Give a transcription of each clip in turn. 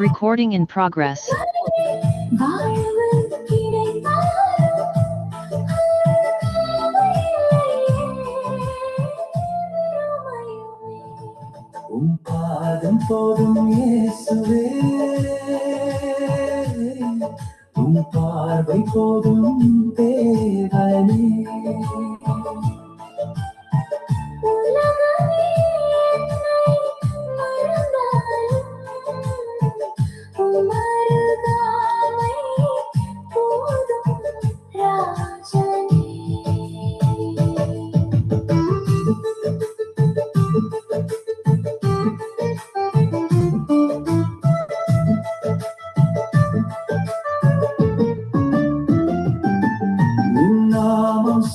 Recording in progress. பாதம் போதும் இயேசுவே, உன் பார்வை போதும் தேவனே.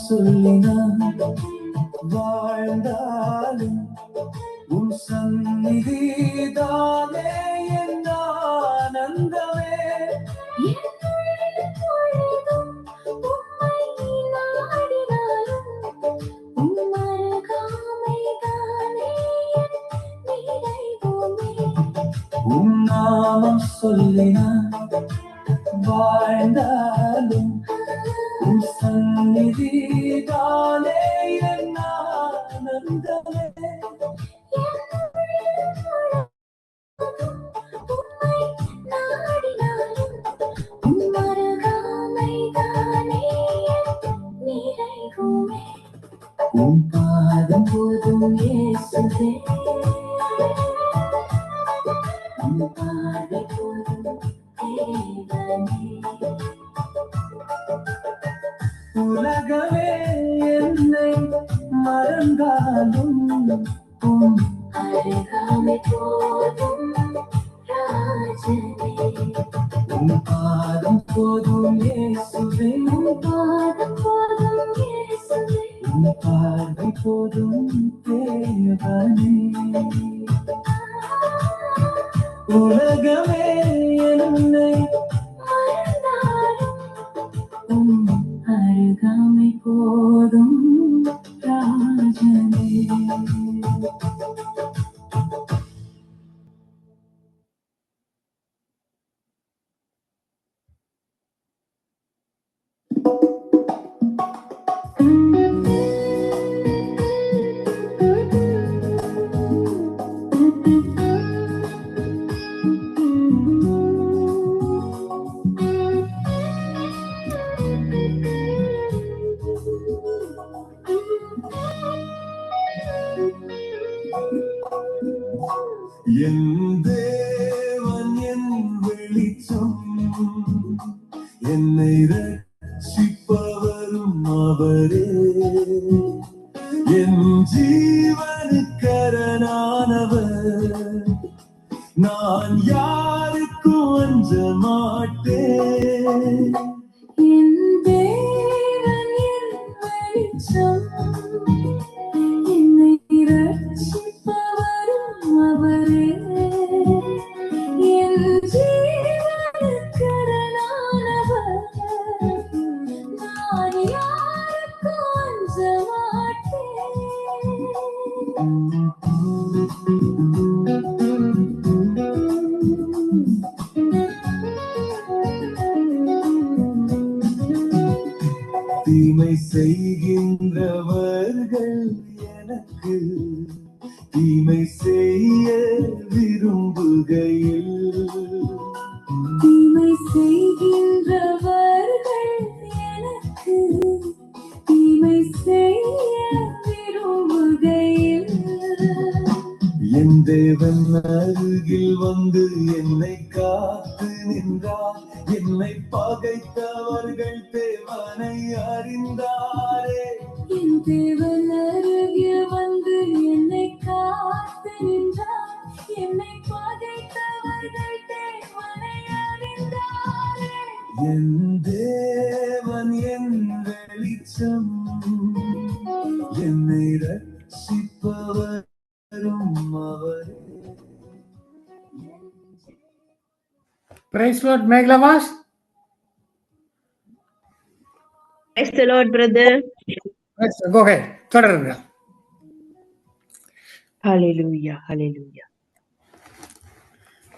சொல்லினான் வாழ்ந்தாலும் உன் சந்நிதிதானே என் ஆனந்தமே. உன் நாமம் சொல்லினான் வாழ்ந்தாலும் உன் சந்நிதிதானே என் ஆனந்தமே. உன் பாதம் போதும் இயேசுவே, உன் பார்வை போதும் தேவனே. உலகமே என்னை மறந்தாலும் உன் அருகாமை போதும் ராஜனே. உன் பாதம் போதும் இயேசுவே, உன் பாதம் போதும் இயேசுவே, உன் பார்வை போதும் தேவனே. உலகமே என்னை மறந்தாலும் உன் அருகாமை போதும் ராஜனே. என் தேவன் என் வெளிச்சம், என்னை ரட்சிப்பவரும் அவரே. என் ஜீவனுக்கரணானவர், நான் யாருக்கும் அஞ்ச மாட்டேன். என் தேவன் என் வெளிச்சம், என்னை ரட்சிப்பவரும் அவரே. என் ஜீவனுக்கரணானவர், நான் யாருக்கும் அஞ்ச மாட்டேன். தீமை செய்கின்றவர்கள் எனக்கு தீமை செய்ய விரும்புகையில், தீமை செய்கின்றவர்கள் எனக்கு தீமை செய்ய விரும்புகையில், என் தேவன் அருகில் வந்து என்னை காத்து நின்றார். என்னை பகைத்தவர்கள் தேவனை அறிந்தாரே. என் தேவன் அருகில் வந்து என்னை காத்து நின்றார். என்னை பகைத்தவர்கள் தேவனை அறிந்தாரே. என் தேவன் என் வெளிச்சம், என்னை ரட்சிப்பவரும் அவரே. Praise Lord, Meglavas. Praise the Lord, brother. Let's go ahead. தொடருங்க. Hallelujah, hallelujah.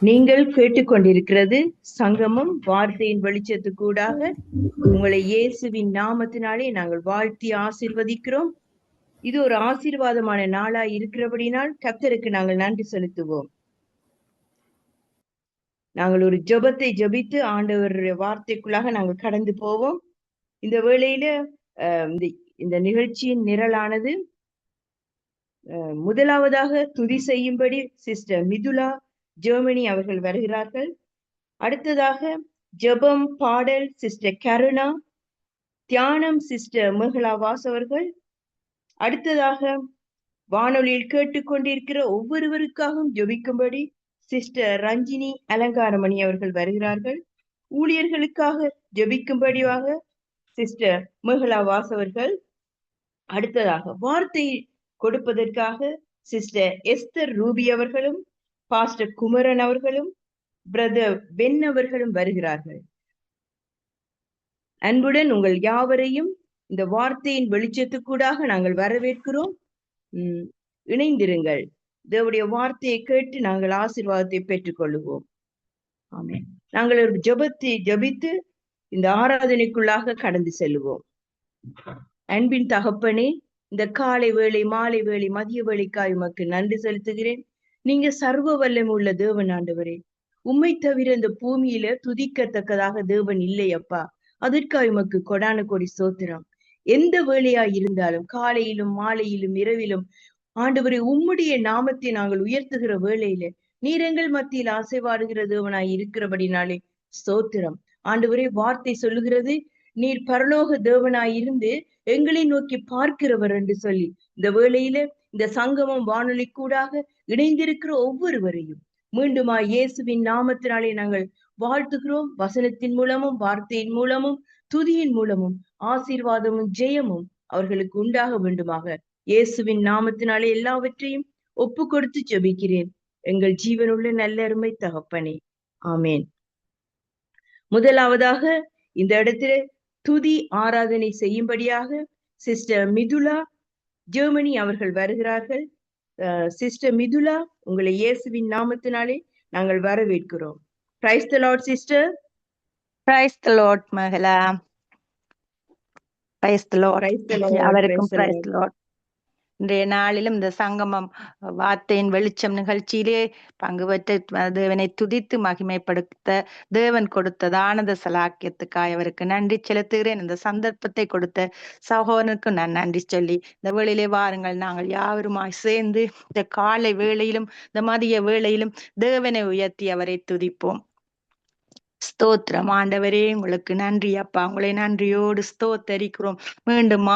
நீங்கள் கேட்டுக்கொண்டிருக்கிறது சங்கமம் வார்த்தையின் வெளிச்சத்துக்கூடாக உங்களை இயேசுவின் நாமத்தினாலே நாங்கள் வாழ்த்தி ஆசீர்வதிக்கிறோம். இது ஒரு ஆசீர்வாதமான நாளாய் இருக்கிறபடினால் கர்த்தருக்கு நாங்கள் நன்றி செலுத்துவோம். நாங்கள் ஒரு ஜெபத்தை ஜெபித்து ஆண்டவருடைய வார்த்தைக்குள்ளாக நாங்கள் கடந்து போவோம். இந்த வேளையில இந்த நிகழ்ச்சியின் நிரலானது முதலாவதாக துதி செய்யும்படி சிஸ்டர் மிதுலா ஜெர்மனி அவர்கள் வருகிறார்கள். அடுத்ததாக ஜெபம் பாடல் சிஸ்டர் கருணா, தியானம் சிஸ்டர் மேகலா வாஸ் அவர்கள். அடுத்ததாக வானொலியில் கேட்டுக்கொண்டிருக்கிற ஒவ்வொருவருக்காகவும் ஜெபிக்கும்படி சிஸ்டர் ரஞ்சினி அலங்காரமணி அவர்கள் வருகிறார்கள். ஊழியர்களுக்காக ஜெபிக்கும்படியாக சிஸ்டர் மேகலா வாஸ் அவர்கள். அடுத்ததாக வார்த்தை கொடுப்பதற்காக சிஸ்டர் எஸ்தர் ரூபி அவர்களும் பாஸ்டர் குமரன் அவர்களும் பிரதர் பென் அவர்களும் வருகிறார்கள். அன்புடன் உங்கள் யாவரையும் இந்த வார்த்தையின் வெளிச்சத்துக்கூடாக நாங்கள் வரவேற்கிறோம். இணைந்திருங்கள். தேவனுடைய வார்த்தையை கேட்டு நாங்கள் ஆசீர்வாதத்தை பெற்றுக் கொள்ளுவோம். ஆமென். நாங்கள் ஒரு ஜெபத்தை ஜெபித்து இந்த ஆராதனைக்குள்ளாக கடந்து செல்லுவோம். அன்பின் தகப்பனே, இந்த காலை வேளை, மாலை வேளை, மதிய வேளைக்காய் உமக்கு நன்றி செலுத்துகிறேன். நீங்க சர்வ வல்லமை உள்ள தேவன் ஆண்டவரே. உம்மை தவிர இந்த பூமியில துதிக்கத்தக்கதாக தேவன் இல்லை அப்பா. அதற்காக உமக்கு கொடான கோடி ஸ்தோத்திரம். எந்த வேளையா இருந்தாலும் காலையிலும் மாலையிலும் இரவிலும் ஆண்டவரே உம்முடைய நாமத்தை நாங்கள் உயர்த்துகிற வேளையில நீர் எங்கள் மத்தியில் ஆசைவாடுகிற தேவனாய் இருக்கிறபடினாலே ஸ்தோத்திரம். ஆண்டவரே வார்த்தை சொல்லுகிறது, நீர் பரலோக தேவனாய் இருந்து எங்களை நோக்கி பார்க்கிறவர் என்று சொல்லி இந்த வேளையில இந்த சங்கமம் வானொலி கூடாக இணைந்திருக்கிற ஒவ்வொருவரையும் மீண்டுமா இயேசுவின் நாமத்தினாலே நாங்கள் வாழ்த்துகிறோம். வசனத்தின் மூலமும் வார்த்தையின் மூலமும் துதியின் மூலமும் ஆசீர்வாதமும் ஜெயமும் அவர்களுக்கு உண்டாக வேண்டுமாக இயேசுவின் நாமத்தினாலே எல்லாவற்றையும் ஒப்பு கொடுத்து ஜெபிக்கிறேன் எங்கள் ஜீவனுள்ள நல்ல அருமை தகப்பனே, ஆமேன். முதலாவதாக இந்த இடத்துல துதி ஆராதனை செய்யும்படியாக சிஸ்டர் மிதுலா ஜெர்மனி அவர்கள் வருகிறார்கள். சிஸ்டர் மிதுலா, உங்களை இயேசுவின் நாமத்தினாலே நாங்கள் வரவேற்கிறோம். Praise the Lord sister. Praise the Lord மகளா. Praise the Lord. அவருக்கும் பிரைஸ் தி லார்ட். இன்றைய நாளிலும் இந்த சங்கமம் வார்த்தையின் வெளிச்சம் நிகழ்ச்சியிலே பங்கு பெற்று தேவனை துதித்து மகிமைப்படுத்த தேவன் கொடுத்த ஆனந்த சலாக்கியத்துக்காய் அவருக்கு நன்றி செலுத்துகிறேன். இந்த சந்தர்ப்பத்தை கொடுத்த சகோதரனுக்கு நான் நன்றி சொல்லி இந்த வேளையிலே வாருங்கள், நாங்கள் யாவருமாய் சேர்ந்து இந்த காலை வேளையிலும் இந்த மதிய வேளையிலும் தேவனை உயர்த்தி அவரை துதிப்போம். ஸ்தோத்திரம் ஆண்டவரே, உங்களுக்கு நன்றி அப்பா. உங்களை நன்றியோடு ஸ்தோத்தரிக்கிறோம். மீண்டும்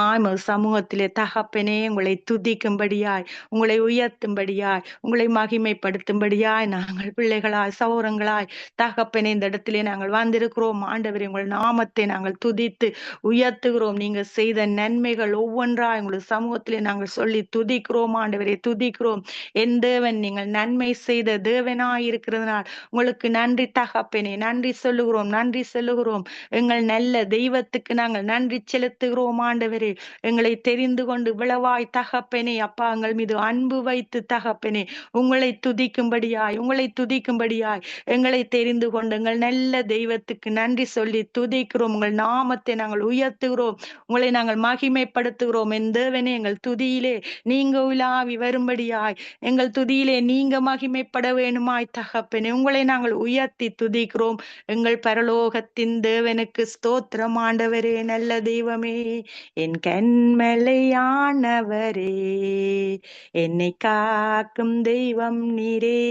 சமூகத்திலே தகப்பனே உங்களை துதிக்கும்படியாய், உங்களை உயர்த்தும்படியாய், உங்களை மகிமைப்படுத்தும்படியாய் நாங்கள் பிள்ளைகளாய் சௌரங்களாய் தகப்பனே இந்த இடத்திலே நாங்கள் வந்திருக்கிறோம். ஆண்டவரே, உங்கள் நாமத்தை நாங்கள் துதித்து உயர்த்துகிறோம். நீங்க செய்த நன்மைகள் ஒவ்வொன்றாய் உங்களுக்கு சமூகத்திலே நாங்கள் சொல்லி துதிக்கிறோம். ஆண்டவரே துதிக்கிறோம். என் தேவன் நீங்கள் நன்மை செய்த தேவனாய் இருக்கிறதுனால் உங்களுக்கு நன்றி தகப்பனே. நன்றி சொல்லுகிறோம், நன்றி சொல்லுகிறோம். எங்கள் நல்ல தெய்வத்துக்கு நாங்கள் நன்றி செலுத்துகிறோம். ஆண்டவரே, எங்களை தெரிந்து கொண்டு விளவாய் தகப்பனே அப்பா எங்கள் மீது அன்பு வைத்து தகப்பனே உங்களை துதிக்கும்படியாய், உங்களை துதிக்கும்படியாய் எங்களை தெரிந்து கொண்டு எங்கள் நல்ல தெய்வத்துக்கு நன்றி சொல்லி துதிக்கிறோம். உங்கள் நாமத்தை நாங்கள் உயர்த்துகிறோம், உங்களை நாங்கள் மகிமைப்படுத்துகிறோம். என் தேவனே, எங்கள் துதியிலே நீங்க உலாவி வரும்படியாய், எங்கள் துதியிலே நீங்க மகிமைப்பட வேணுமாய் தகப்பனே உங்களை நாங்கள் உயர்த்தி துதிக்கிறோம். எங்கள் பரலோகத்தின் தேவனுக்கு ஸ்தோத்திரம். ஆண்டவரே, நல்ல தெய்வமே, என் கண்மலையானவரே, என்னை காக்கும் தெய்வம் நீரே.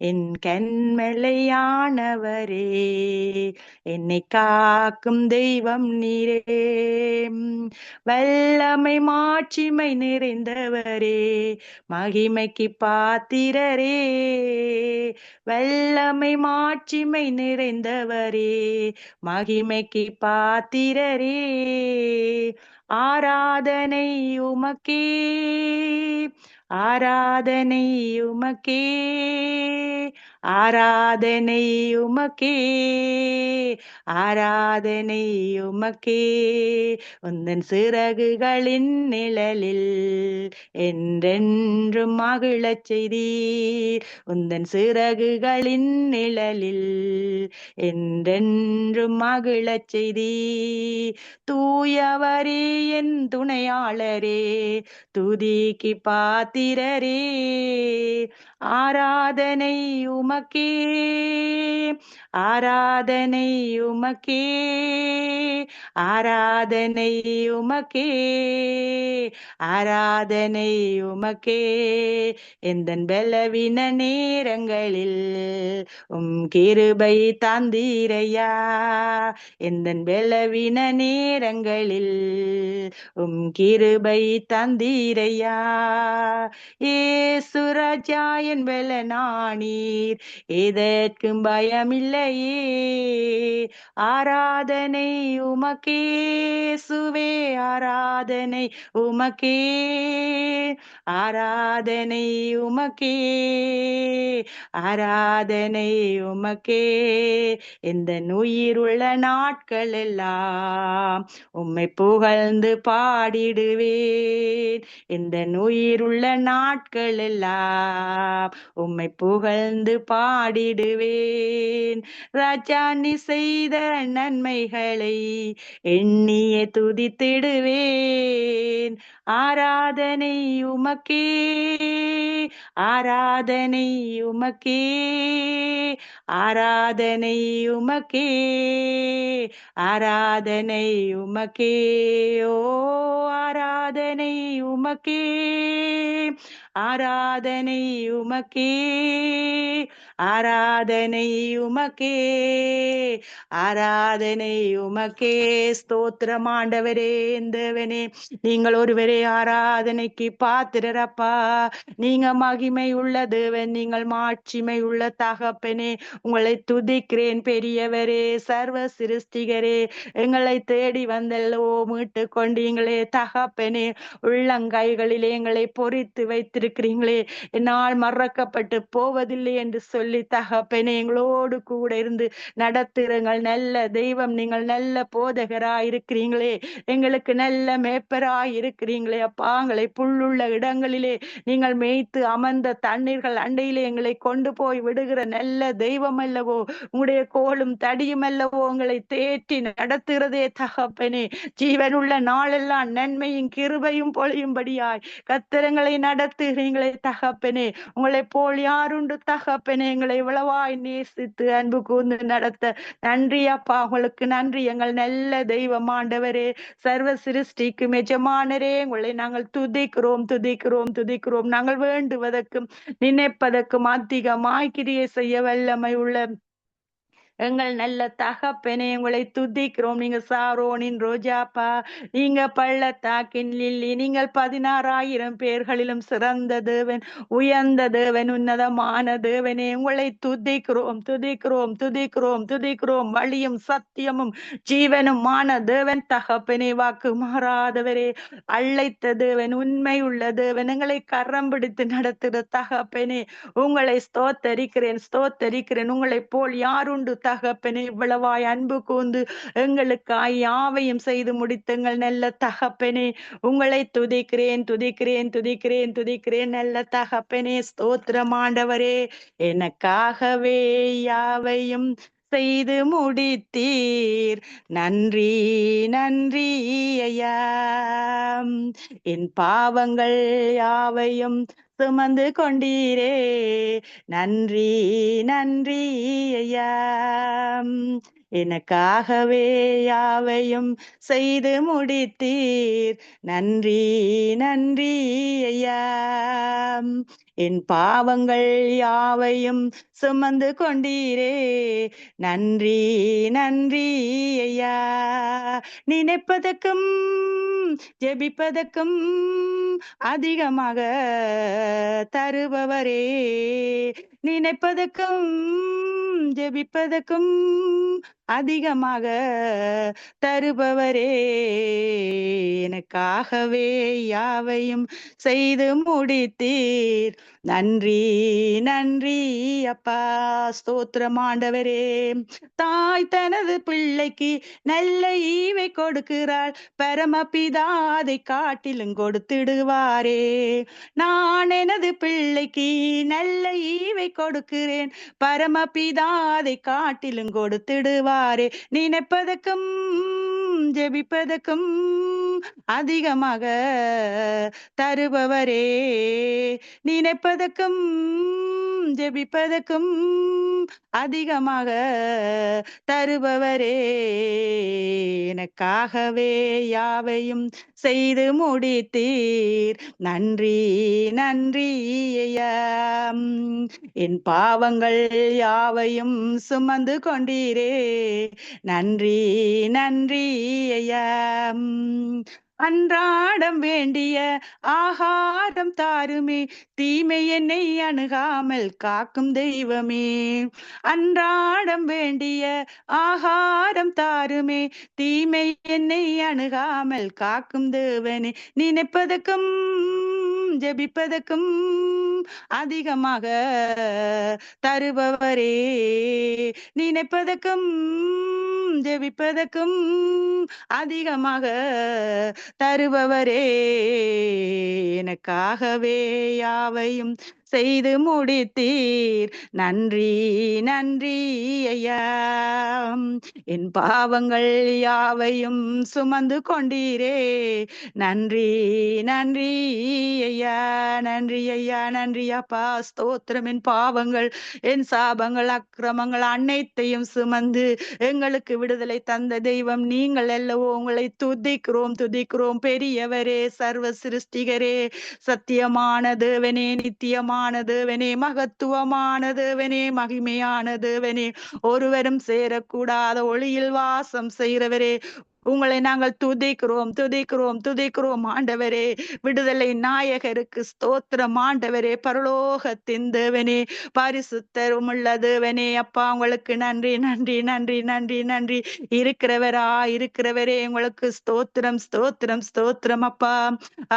என் கண்மலையானவரே, என்னை காக்கும் தெய்வம் நீரே. வல்லமை மாட்சிமை நிறைந்தவரே, மகிமைக்கு பாத்திரரே. வல்லமை மாட்சிமை நிறைந்தவரே, மகிமைக்கு பாத்திரரே. ஆராதனை உமக்கே, ஆராதனை உமக்கே, ஆராதனை உமக்கே, ஆராதனை உமக்கே. உந்தன் சிறகுகளின் நிழலில் என்றென்றும் மகிழச் செய்தீர். உந்தன் சிறகுகளின் நிழலில் என்றென்றும் மகிழச் செய்தீர். தூயவரே என் துணையாளரே, துதிக்கு பாத்திரரே, ஆராதனை உமக்கே, ஆராதனை உமக்கே, ஆராதனை உமக்கே, ஆராதனை உமக்கே. எந்தன் பலவீன நேரங்களில் கிருபை தாந்தீரையா, எந்தன் பலவீன நேரங்களில் கிருபை தாந்தீரையா. ஏசுராஜா என் பலனானீர், எதற்கும் பயமில்லையே. ஆராதனை உமக்கே சுவே, ஆராதனை உமக்கே, ஆராதனை உமக்கே, ஆராதனை உமக்கே. இந்த உயிருள்ள நாட்கள் எல்லாம் உம்மை புகழ்ந்து பாடிடுவேன். இந்த உயிருள்ள நாட்கள் எல்லாம் உம்மை புகழ்ந்து பாடிடுவேன். ராஜா நீ செய்த நன்மைகளை எண்ணியே துதித்திடுவேன். ஆராதனை உமக்கே, ஆராதனை உமக்கே, ஆராதனை உமக்கே, ஆராதனை உமக்கே. ஓ ஆராதனை உமக்கே, ஆராதனை உமக்கே, ஆராதனை உமக்கே, ஆராதனை உமக்கே. ஸ்தோத்திரம் ஆண்டவரே, தேவனே, நீங்கள் ஒருவரே ஆராதனைக்கு பாத்திரரப்பா. நீங்க மகிமை உள்ள தேவன், நீங்கள் மாட்சிமை உள்ள தகப்பனே. உங்களை துதிக்கிறேன் பெரியவரே, சர்வ சிருஷ்டிகரே. எங்களை தேடி வந்தல்லோ மீட்டு கொண்டீங்களே தகப்பனே. உள்ளங்கைகளிலே எங்களை பொறித்து வைத்திருக்கிறீங்களே, என்னால் மறக்கப்பட்டு போவதில்லை என்று சொல்லி தகப்பனே எங்களோடு கூட இருந்து நடத்துகிறங்கள் நல்ல தெய்வம். நீங்கள் நல்ல போதகராய் இருக்கிறீங்களே, எங்களுக்கு நல்ல மேய்ப்பராய் இருக்கிறீங்களே அப்பா. எங்களை புல்லுள்ள இடங்களிலே நீங்கள் மேய்த்து அமர்ந்த தண்ணீர்கள் அண்டையிலே எங்களை கொண்டு போய் விடுகிற நல்ல தெய்வம் அல்லவோ. உங்களுடைய கோலும் தடியும் அல்லவோ உங்களை தேற்றி நடத்துகிறதே தகப்பனே. ஜீவனுள்ள நாளெல்லாம் நன்மையும் கிருபையும் பொழியும்படியாய் கத்திரங்களை நடத்துகிறீங்களே தகப்பனே. உங்களை போல் யாருண்டு தகப்பனே. எங்களை இவ்வளவாய் நேசித்து அன்பு கூர்ந்து நடத்த நன்றி அப்பா. உங்களுக்கு நன்றி. எங்கள் நல்ல தெய்வம் ஆண்டவரே, சர்வ சிருஷ்டிக்கும் எஜமானரே, உங்களை நாங்கள் துதிக்கிறோம் துதிக்கிறோம் துதிக்கிறோம். நாங்கள் வேண்டுவதற்கும் நினைப்பதற்கும் அதிகமாய் கிரியை செய்ய வல்லமை உள்ள எங்கள் நல்ல தகப்பனே உங்களை துதிக்கிறோம். நீங்க சாரோனின் ரோஜாப்பா, நீங்க பள்ளத்தாக்கின் லில்லி, நீங்கள் 16,000 பேர்களிலும் சிறந்த தேவன், உயர்ந்த தேவன், உன்னதமான தேவனே. உங்களை துதிக்கிறோம் துதிக்கிறோம் துதிக்கிறோம் துதிக்கிறோம். வழியும் சத்தியமும் ஜீவனுமான தேவன் தகப்பனே, வாக்கு மாறாதவரே, அழைத்த தேவன், உண்மை உள்ள தேவன், எங்களை கரம் பிடித்து நடத்துகிற தகப்பனே, உங்களை ஸ்தோத்தரிக்கிறேன் ஸ்தோத்தரிக்கிறேன். உங்களை போல் யாருண்டு தகப்பனே. இவ்வளவாய் அன்பு கூர்ந்து எங்களுக்காய் யாவையும் செய்து முடித்துங்கள் நல்ல தகப்பனே. உங்களை துதிக்கிறேன் துதிக்கிறேன் துதிக்கிறேன் துதிக்கிறேன் நல்ல தகப்பனே. ஸ்தோத்திரம் ஆண்டவரே, எனக்காகவே யாவையும் செய்து முடித்தீர். நன்றி நன்றி ஐயா. என் பாவங்கள் யாவையும் சுமந்து கொண்டீரே. நன்றி நன்றி ஐயா. எனக்காகவே யாவையும் செய்து முடித்தீர். நன்றி நன்றி ஐயா. என் பாவங்கள் யாவையும் சுமந்து கொண்டீரே. நன்றி நன்றி ஐயா. நினைப்பதற்கும் ஜெபிப்பதற்கும் அதிகமாக தருபவரே. நினைப்பதற்கும் ஜெபிப்பதற்கும் அதிகமாக தருபவரே, எனக்காகவே யாவையும் செய்து முடித்தீர். நன்றி நன்றி அப்பா. ஸ்தோத்திரம் ஆண்டவரே. தாய் தனது பிள்ளைக்கு நல்ல ஈவை கொடுக்கிறாள், பரமபிதா அதை காட்டிலும் கொடுத்திடுவாரே. நான் எனது பிள்ளைக்கு நல்ல ஈவை கொடுக்கிறேன், பரமபிதா அதை காட்டிலும் கொடுத்திடுவாரே. நினைப்பதற்கும் ஜெபிப்பதற்கும் அதிகமாக தருபவரே, நினைப்பதற்கும் ஜெபிப்பதற்கும் அதிகமாக தருபவரே, எனக்காகவே யாவையும் செய்து முடித்தீர். நன்றி நன்றி ஐயா. என் பாவங்கள் யாவையும் சுமந்து கொண்டீரே. நன்றி நன்றி ஐயா. அன்றாடம் வேண்டிய ஆகாரம் தாருமே, தீமை என்னை அணுகாமல் காக்கும் தெய்வமே. அன்றாடம் வேண்டிய ஆகாரம் தாருமே, தீமை என்னை அணுகாமல் காக்கும் தேவனே. நினைப்பதற்கும் ஜெபிப்பதற்கும் அதிகமாக தருபவரே, நினைப்பதற்கும் ஜெபிப்பதற்கும் அதிகமாக தருபவரே, எனக்காகவே யாவையும் செய்து முடித்தீர். நன்றி நன்றி ஐயா. என் பாவங்கள் யாவையும் சுமந்து கொண்டீரே. நன்றி நன்றி ஐயா. நன்றி ஐயா. நன்றி அப்பா. ஸ்தோத்திரம். என் பாவங்கள், என் சாபங்கள், அக்கிரமங்கள் அனைத்தையும் சுமந்து எங்களுக்கு விடுதலை தந்த தெய்வம் நீங்கள் அல்லவோ. உங்களை துதிக்கிறோம் துதிக்கிறோம். பெரியவரே, சர்வ சிருஷ்டிகரே, சத்தியமான தேவனே, நித்தியமான தேவனே, மகத்துவமான தேவனே, மகிமையான தேவனே, ஒருவரும் சேரக்கூடாத ஒளியில் வாசம் செய்கிறவரே, உங்களை நாங்கள் துதிக்கிறோம் துதிக்கிறோம் துதிக்கிறோம் ஆண்டவரே. விடுதலை நாயகருக்கு ஸ்தோத்திரம் ஆண்டவரே. பரலோகத்தின் தேவனே, பரிசுத்தரும் உள்ள தேவனே, அப்பா உங்களுக்கு நன்றி நன்றி நன்றி நன்றி நன்றி. இருக்கிறவரே உங்களுக்கு ஸ்தோத்திரம் ஸ்தோத்திரம் ஸ்தோத்திரம் அப்பா.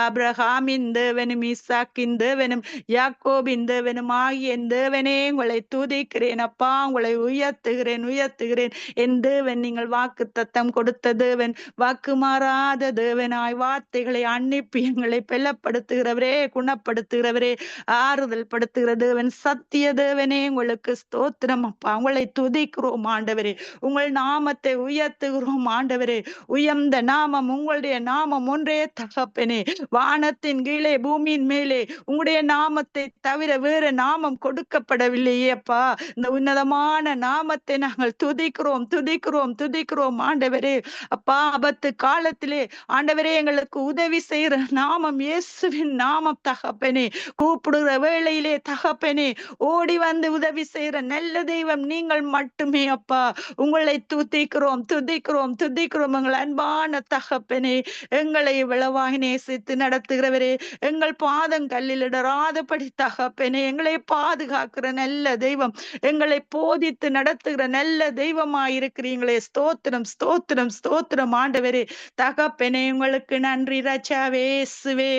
ஆபிரகாமின் தேவனும் ஈசாக்கின் தேவனும் யாக்கோபின் தேவனும் ஆகிய என் தேவனே, உங்களை துதிக்கிறேன் அப்பா. உங்களை உயர்த்துகிறேன் உயர்த்துகிறேன். என் தேவன், நீங்கள் வாக்கு தத்தம் கொடுத்த தேவன், வாக்கு மாறாத தேவனாய் வார்த்தைகளை அனுப்பி எங்களை பெலப்படுத்துகிறவரே, குணப்படுத்துகிறவரே, ஆறுதல் படுத்துகிற தேவன், சத்திய தேவனே, உங்களுக்கு ஸ்தோத்திரம் அப்பா. உங்களை துதிக்கிறோம் ஆண்டவரே. உங்கள் நாமத்தை உயர்த்துகிறோம் ஆண்டவரே. உயர்ந்த நாமம் உங்களுடைய நாமம் ஒன்றே தகப்பனே. வானத்தின் கீழே பூமியின் மேலே உங்களுடைய நாமத்தை தவிர வேறு நாமம் கொடுக்கப்படவில்லையே அப்பா. இந்த உன்னதமான நாமத்தை நாங்கள் துதிக்கிறோம் துதிக்கிறோம் துதிக்கிறோம் ஆண்டவரே. அப்பா, ஆபத்து காலத்திலே ஆண்டவரே எங்களுக்கு உதவி செய்கிற நாமம் இயேசுவின் நாமம் தகப்பனே. கூப்பிடுகிற வேளையிலே தகப்பனே ஓடி வந்து உதவி செய்கிற நல்ல தெய்வம் நீங்கள் மட்டுமே அப்பா. உங்களை துதிக்கிறோம் துதிக்கிறோம் துதிக்கிறோம். எங்கள் அன்பான தகப்பனே, எங்களை இவ்வளவாய் நேசித்து நடத்துகிறவரே, எங்கள் பாதம் கல்லில் இடராதபடி தகப்பனே எங்களை பாதுகாக்கிற நல்ல தெய்வம், எங்களை போதித்து நடத்துகிற நல்ல தெய்வமாயிருக்கிறீங்களே. ஸ்தோத்திரம் ஸ்தோத்திரம் ஸ்தோத்திரம் ஆண்டவரே. தகப்பனே உங்களுக்கு நன்றி ராஜாவே. இயேசுவே,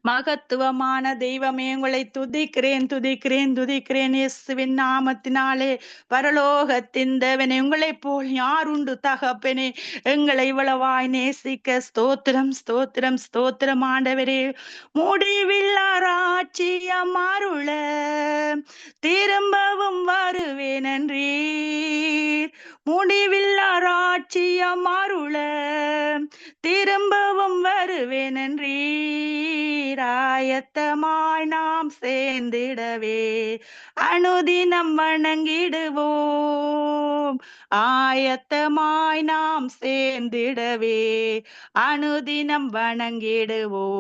மகத்துவமான தெய்வமே, உங்களை துதிக்கிறேன் துதிக்கிறேன் துதிக்கிறேன் இயேசுவின் நாமத்தினாலே. பரலோகத்தின் தேவனே, உங்களை போல் யார் உண்டு தகப்பனே. எங்களை இவ்வளவாய் நேசிக்க ஸ்தோத்திரம் ஸ்தோத்திரம் ஸ்தோத்திரம் ஆண்டவரே. முடிவில்லா ராஜ்யம் அருள திரும்பவும் வருவேன் என்றீர். முடிவில்லா ராஜ்யம் அருள திரும்பவும் வருவேன் என்றீர். ஆயத்தமாய் நாம் சேர்ந்திடவே அனுதினம் வணங்கிடுவோம். ஆயத்தமாய் நாம் சேர்ந்திடவே அனுதினம் வணங்கிடுவோம்.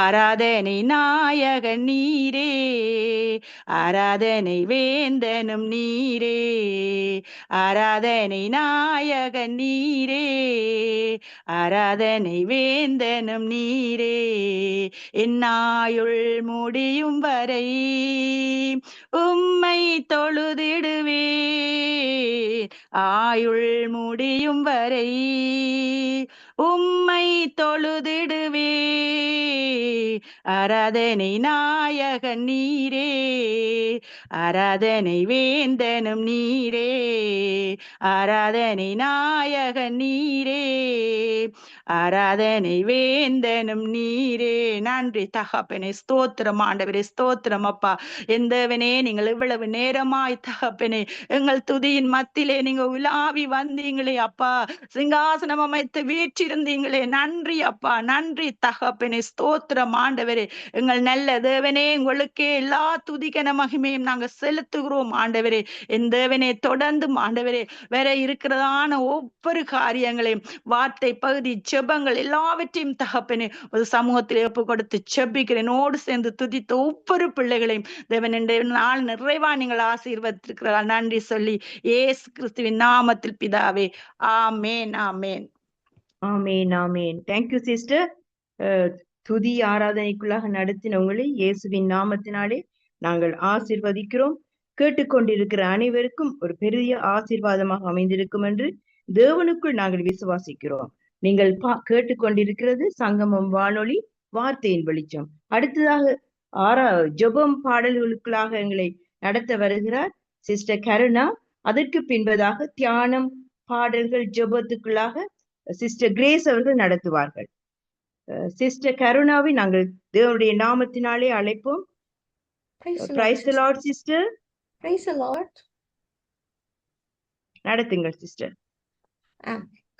ஆராதனை நாயகன் நீரே, ஆராதனை வேந்தனும் நீரே, ஆராதனை நாயகன் நீரே, ஆராதனை வேந்தனும் நீரே. என்னாயுள் முடியும் வரை உம்மை தொழுதிடுவே. ஆயுள் முடியும் வரை உம்மை தொழுதிடுவே. ஆராதனை நாயகன் நீரே, ஆராதனை வேந்தனும் நீரே, ஆராதனை நாயகன் நீரே, ஆராதனை வேந்தனும் நீரே. நன்றி தகப்பனே, ஸ்தோத்திரம் ஆண்டவரே, ஸ்தோத்திரம் அப்பா. எந்தவனே நீங்கள் இவ்வளவு நேரமாய் தகப்பனே எங்கள் துதியின் மத்தியிலே நீங்க உலாவி வந்தீங்களே அப்பா, சிங்காசனம் அமைத்து வீற்றிருந்தீங்களே. நன்றி அப்பா, நன்றி தகப்பனே, ஸ்தோத்திரம் ஆண்டவரே. எங்கள் நல்ல தேவனே, உங்களுக்கே எல்லா துதிக்கன மகிமையும் நாங்க செலுத்துகிறோம் ஆண்டவரே. என் தேவனே, தொடர்ந்து ஆண்டவரே வேற இருக்கிறதான ஒவ்வொரு காரியங்களையும், வார்த்தை பகுதி ஜெபங்கள் எல்லாவற்றையும் தகப்பனே ஒரு சமூகத்திலே ஒப்பு கொடுத்து ஜெபிக்கிறேன். என்னோடு சேர்ந்து துதித்த ஒவ்வொரு பிள்ளைகளையும் தேவன் இன்றைய நாள் நிறைவா நீங்கள் ஆசீர்வதித்திருக்கிறார். நன்றி சொல்லி இயேசு கிறிஸ்துவின் நாமத்தில் பிதாவே, ஆமேன், ஆமேன். ஆமேன், ஆமேன். Thank you sister. துதி ஆராதனைக்குள்ளாக நடத்தினவங்களை இயேசுவின் நாமத்தினாலே நாங்கள் ஆசீர்வதிக்கிறோம். கேட்டுக்கொண்டிருக்கிற அனைவருக்கும் ஒரு பெரிய ஆசீர்வாதமாக அமைந்திருக்கும் என்று தேவனுக்குள் நாங்கள் விசுவாசிக்கிறோம். நீங்கள் கேட்டுக்கொண்டிருக்கிறது சங்கமம் வானொலி, வார்த்தையின் வெளிச்சம். அடுத்ததாக ஜெபம் பாடல்களுக்குள்ளாக எங்களை நடத்த வருகிறார் சிஸ்டர் கருணா. அதற்கு பின்பதாக தியானம், பாடல்கள், ஜெபத்துக்குள்ளாக சிஸ்டர் கிரேஸ் அவர்கள் நடத்துவார்கள். சிஸ்டர் கருணாவை நாங்கள் தேவனுடைய நாமத்தினாலே அழைப்போம். Praise the Lord sister. Praise the Lord. நடத்துங்கள் sister.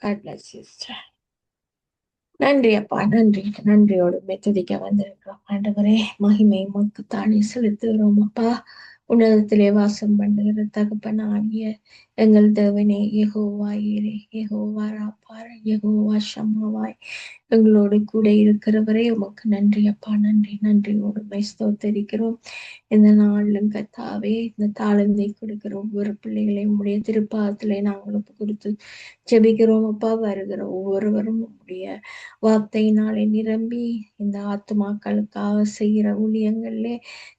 God bless you, sister. நன்றி அப்பா, நன்றி. நன்றியோடு மெத்துதிக்க வந்திருக்கிறோம் ஆண்டவரே. மகிமை உமக்கு தானே செலுத்துகிறோம் அப்பா. உன்னதத்திலே வாசம் பண்ணுகிற தகப்பனாகிய எங்கள் தேவனே, யெகோவா ஈரே, யெகோவா ராப்பார், யெகோவா ஷம்மாவாய் எங்களோடு கூட இருக்கிறவரே உமக்கு நன்றி அப்பா. நன்றி, நன்றியோடு ஸ்தோத்தரிக்கிறோம். இந்த நாளிலும் கத்தாவே இந்த தாளந்தை கொடுக்கிற ஒவ்வொரு பிள்ளைகளையும் உடைய திருப்பாதத்திலே நாங்கள் ஒப்பு கொடுத்து ஜெபிக்கிறோம் அப்பா. வருகிற ஒவ்வொருவரும் உடைய வார்த்தையினாலே நிரம்பி இந்த ஆத்துமாக்களுக்காக செய்கிற ஊழியங்களிலே